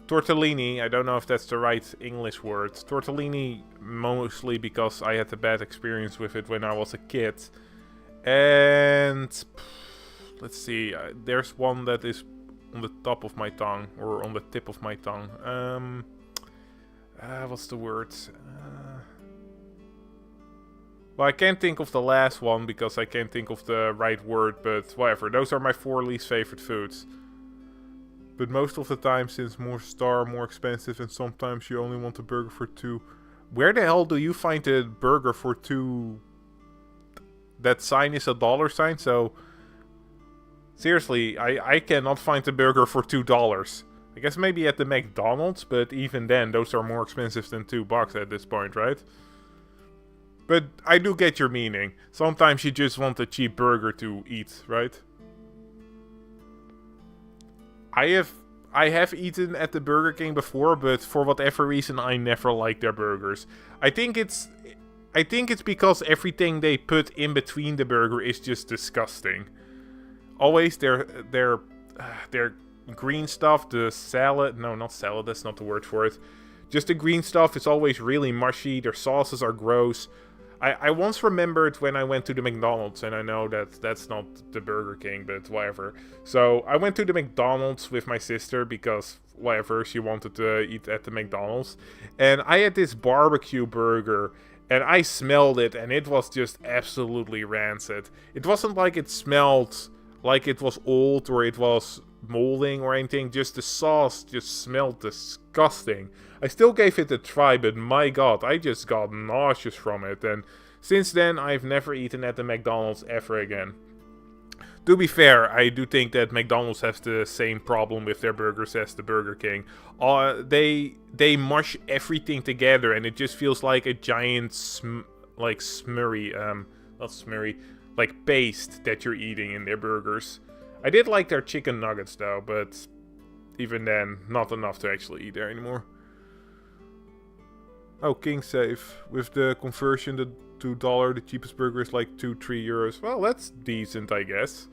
Tortellini, I don't know if that's the right English word. Tortellini, mostly because I had a bad experience with it when I was a kid. And... let's see, there's one that is on the top of my tongue, or on the tip of my tongue. What's the word? Well, I can't think of the last one because I can't think of the right word, but whatever. Those are my 4 least favorite foods. But most of the time, since more expensive, and sometimes you only want a burger for 2. Where the hell do you find a burger for 2? That sign is a dollar sign, so... seriously, I cannot find a burger for $2. I guess maybe at the McDonald's, but even then, those are more expensive than $2 at this point, right? But I do get your meaning. Sometimes you just want a cheap burger to eat, right? I have eaten at the Burger King before, but for whatever reason I never liked their burgers. I think it's because everything they put in between the burger is just disgusting. Always their green stuff, the salad, no, not salad, that's not the word for it. Just the green stuff is always really mushy, their sauces are gross. I once remembered when I went to the McDonald's, and I know that that's not the Burger King, but whatever. So I went to the McDonald's with my sister because, whatever, she wanted to eat at the McDonald's. And I had this barbecue burger, and I smelled it, and it was just absolutely rancid. It wasn't like it smelled like it was old or it was molding or anything, just the sauce just smelled disgusting. I still gave it a try, but my god, I just got nauseous from it, and since then I've never eaten at the McDonald's ever again. To be fair, I do think that McDonald's has the same problem with their burgers as the Burger King. They mush everything together, and it just feels like a giant like paste that you're eating in their burgers. I did like their chicken nuggets though, but even then, not enough to actually eat there anymore. Oh, King Safe. With the conversion to $1, the cheapest burger is like 2-3 euros. Well, that's decent, I guess.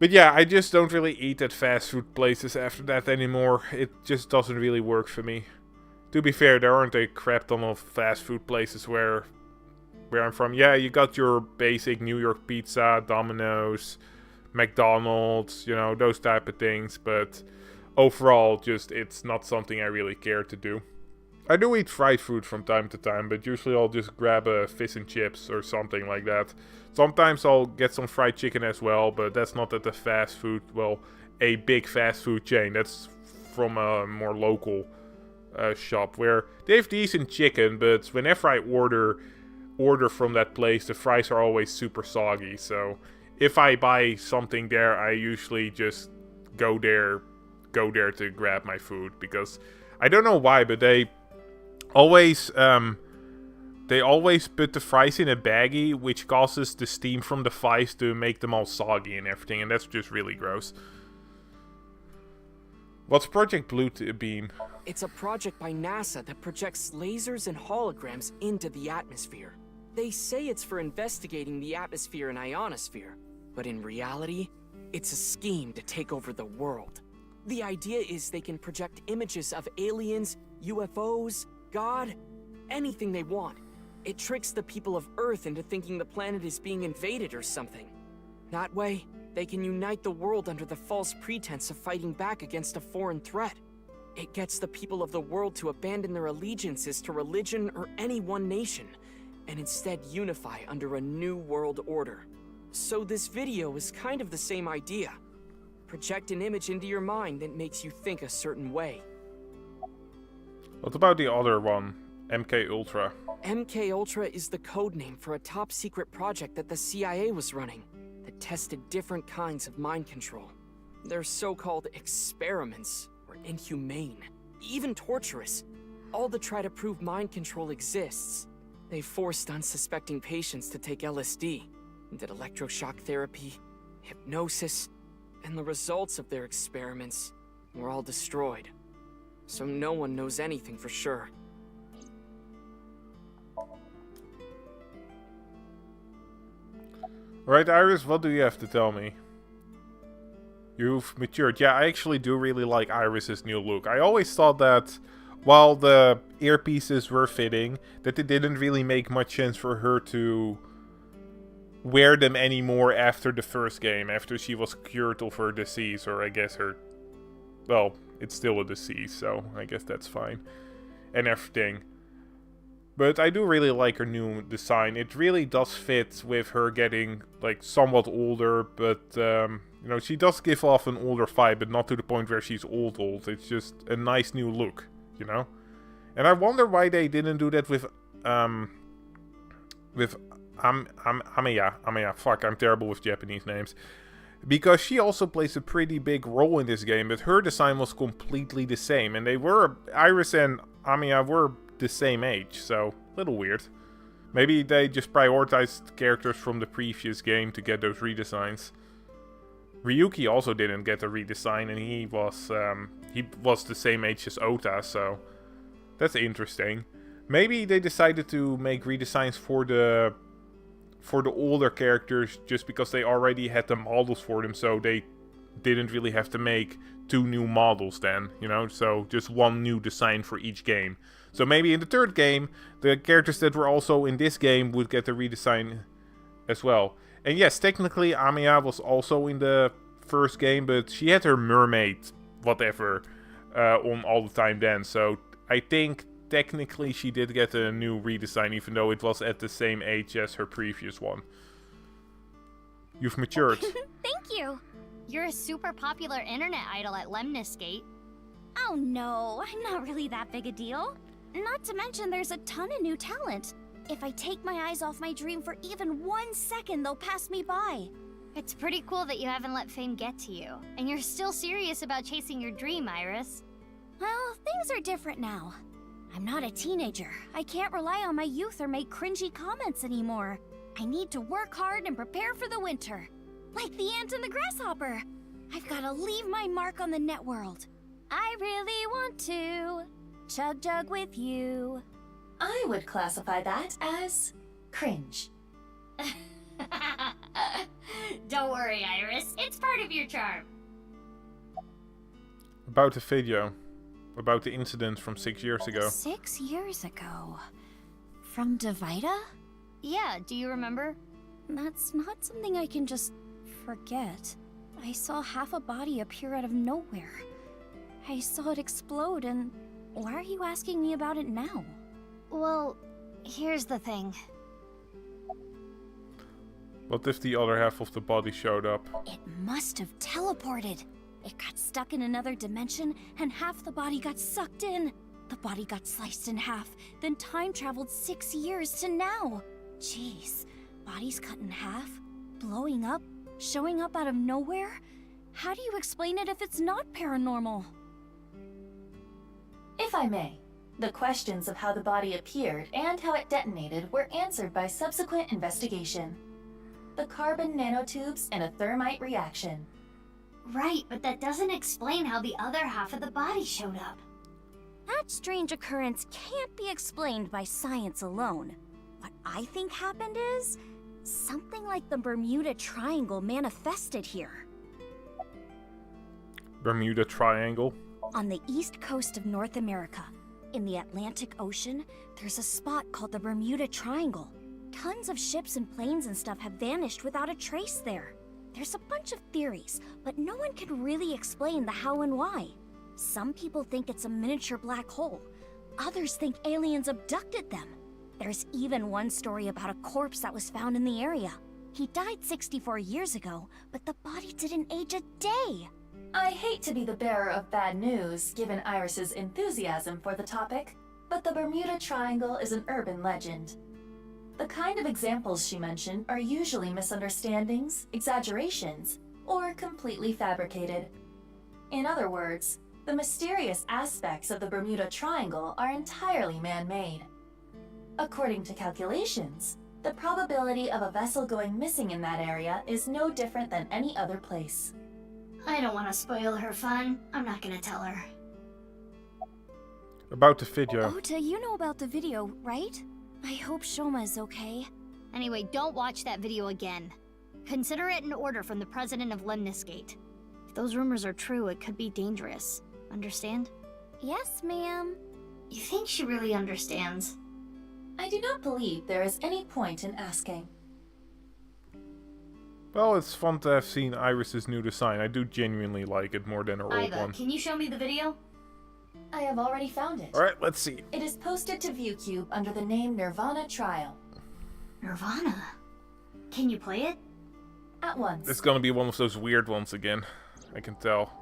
But yeah, I just don't really eat at fast food places after that anymore. It just doesn't really work for me. To be fair, there aren't a crap ton of fast food places where I'm from. Yeah, you got your basic New York pizza, Domino's, McDonald's, you know, those type of things. But overall, just it's not something I really care to do. I do eat fried food from time to time, but usually I'll just grab a fish and chips or something like that. Sometimes I'll get some fried chicken as well, but that's not at a big fast food chain. That's from a more local shop where they have decent chicken, but whenever I order from that place, the fries are always super soggy. So if I buy something there, I usually just go there go there to grab my food, because I don't know why, but they always put the fries in a baggie, which causes the steam from the fries to make them all soggy and everything, and that's just really gross. What's Project Blue Beam?
It's a project by NASA that projects lasers and holograms into the atmosphere. They say it's for investigating the atmosphere and ionosphere, but in reality, it's a scheme to take over the world. The idea is they can project images of aliens, UFOs, God, anything they want. It tricks the people of Earth into thinking the planet is being invaded or something. That way, they can unite the world under the false pretense of fighting back against a foreign threat. It gets the people of the world to abandon their allegiances to religion or any one nation, and instead unify under a new world order. So this video is kind of the same idea. Project an image into your mind that makes you think a certain way.
What about the other one, MK Ultra?
MK Ultra is the code name for a top secret project that the CIA was running that tested different kinds of mind control. They're so-called experiments were inhumane, even torturous, all to try to prove mind control exists. They forced unsuspecting patients to take LSD, did electroshock therapy, hypnosis, and the results of their experiments were all destroyed. So no one knows anything for sure.
Right, Iris, what do you have to tell me? You've matured. Yeah, I actually do really like Iris's new look. I always thought that while the earpieces were fitting, that it didn't really make much sense for her to wear them anymore after the first game, after she was cured of her disease, or I guess her... Well, it's still a disease, so I guess that's fine. And everything. But I do really like her new design. It really does fit with her getting, like, somewhat older, but, you know, she does give off an older vibe, but not to the point where she's old. It's just a nice new look, you know? And I wonder why they didn't do that with Amiya. Fuck, I'm terrible with Japanese names. Because she also plays a pretty big role in this game, but her design was completely the same. And they were, Iris and Amiya were the same age, so a little weird. Maybe they just prioritized characters from the previous game to get those redesigns. Ryuki also didn't get a redesign, and he was the same age as Ota, so that's interesting. Maybe they decided to make redesigns for the older characters just because they already had the models for them, so they didn't really have to make 2 new models then, you know, so just 1 new design for each game. So maybe in the 3rd game, the characters that were also in this game would get a redesign as well. And yes, technically Amiya was also in the 1st game, but she had her mermaid whatever on all the time then, so I think technically she did get a new redesign, even though it was at the same age as her previous one. You've matured.
Thank you. You're a super popular internet idol at Lemniscate.
Oh no, I'm not really that big a deal. Not to mention there's a ton of new talent. If I take my eyes off my dream for even 1 second, they'll pass me by.
It's pretty cool that you haven't let fame get to you. And you're still serious about chasing your dream, Iris.
Well, things are different now. I'm not a teenager. I can't rely on my youth or make cringy comments anymore. I need to work hard and prepare for the winter. Like the ant and the grasshopper. I've got to leave my mark on the networld. I really want to chug jug with you.
I would classify that as cringe.
Don't worry, Iris. It's part of your charm.
About the video. About the incident from 6 years ago.
6 years ago? From Divida?
Yeah, do you remember?
That's not something I can just forget. I saw half a body appear out of nowhere. I saw it explode, and why are you asking me about it now?
Well, here's the thing.
What if the other half of the body showed up?
It must have teleported. It got stuck in another dimension, and half the body got sucked in. The body got sliced in half, then time traveled 6 years to now. Jeez, bodies cut in half, blowing up, showing up out of nowhere. How do you explain it if it's not paranormal?
If I may, the questions of how the body appeared and how it detonated were answered by subsequent investigation. The carbon nanotubes and a thermite reaction.
Right, but that doesn't explain how the other half of the body showed up.
That strange occurrence can't be explained by science alone. What I think happened is something like the Bermuda Triangle manifested here.
Bermuda Triangle?
On the east coast of North America, in the Atlantic Ocean, there's a spot called the Bermuda Triangle. Tons of ships and planes and stuff have vanished without a trace there. There's a bunch of theories, but no one can really explain the how and why. Some people think it's a miniature black hole. Others think aliens abducted them. There's even one story about a corpse that was found in the area. He died 64 years ago, but the body didn't age a day.
I hate to be the bearer of bad news, given Iris's enthusiasm for the topic, but the Bermuda Triangle is an urban legend. The kind of examples she mentioned are usually misunderstandings, exaggerations, or completely fabricated. In other words, the mysterious aspects of the Bermuda Triangle are entirely man-made. According to calculations, the probability of a vessel going missing in that area is no different than any other place.
I don't want to spoil her fun. I'm not gonna tell her.
About the video.
Ota, you know about the video, right? I hope Shoma is okay.
Anyway, don't watch that video again. Consider it an order from the president of Lemniscate. If those rumors are true, it could be dangerous. Understand?
Yes, ma'am.
You think she really understands?
I do not believe there is any point in asking.
Well, it's fun to have seen Iris's new design. I do genuinely like it more than her old
Iva,
one.
can you show me the video?
I have already found it.
Alright, let's see.
It is posted to ViewCube under the name NirvanA Trial.
NirvanA? Can you play it?
At once.
It's gonna be one of those weird ones again. I can tell.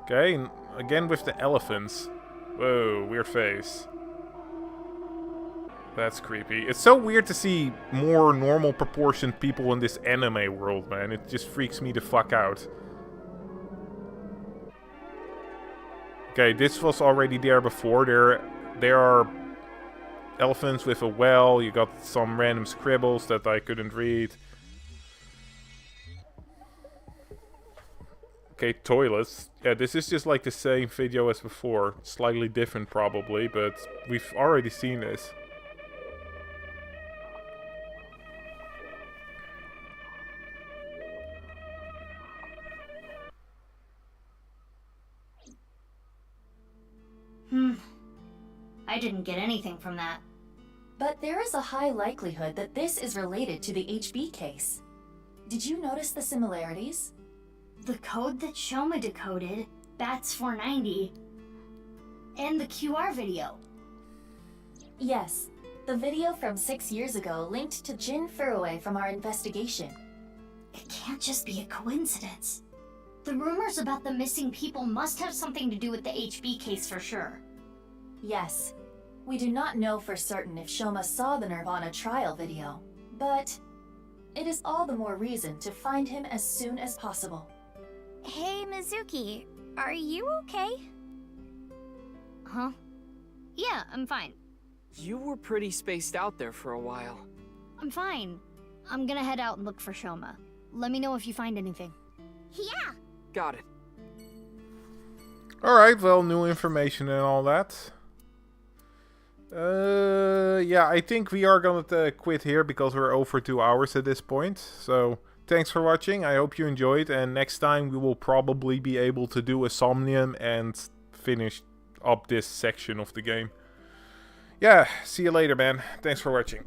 Okay, and again with the elephants. Whoa, weird face. That's creepy. It's so weird to see more normal proportioned people in this anime world, man. It just freaks me the fuck out. Okay, this was already there before. There are elephants with a well. You got some random scribbles that I couldn't read. Okay, toilets. Yeah, this is just like the same video as before. Slightly different probably, but we've already seen this.
I didn't get anything from that.
But there is a high likelihood that this is related to the HB case. Did you notice the similarities?
The code that Shoma decoded, Bats 490, and the QR video.
Yes, the video from 6 years ago linked to Jin Furue from our investigation.
It can't just be a coincidence. The rumors about the missing people must have something to do with the HB case for sure.
Yes. We do not know for certain if Shoma saw the NirvanA trial video, but it is all the more reason to find him as soon as possible.
Hey, Mizuki, are you okay?
Huh? Yeah, I'm fine.
You were pretty spaced out there for a while.
I'm fine. I'm gonna head out and look for Shoma. Let me know if you find anything.
Yeah!
Got it.
Alright, well, new information and all that. Yeah, I think we are gonna quit here because we're over 2 hours at this point. So, thanks for watching. I hope you enjoyed. And next time we will probably be able to do a Somnium and finish up this section of the game. Yeah, see you later, man. Thanks for watching.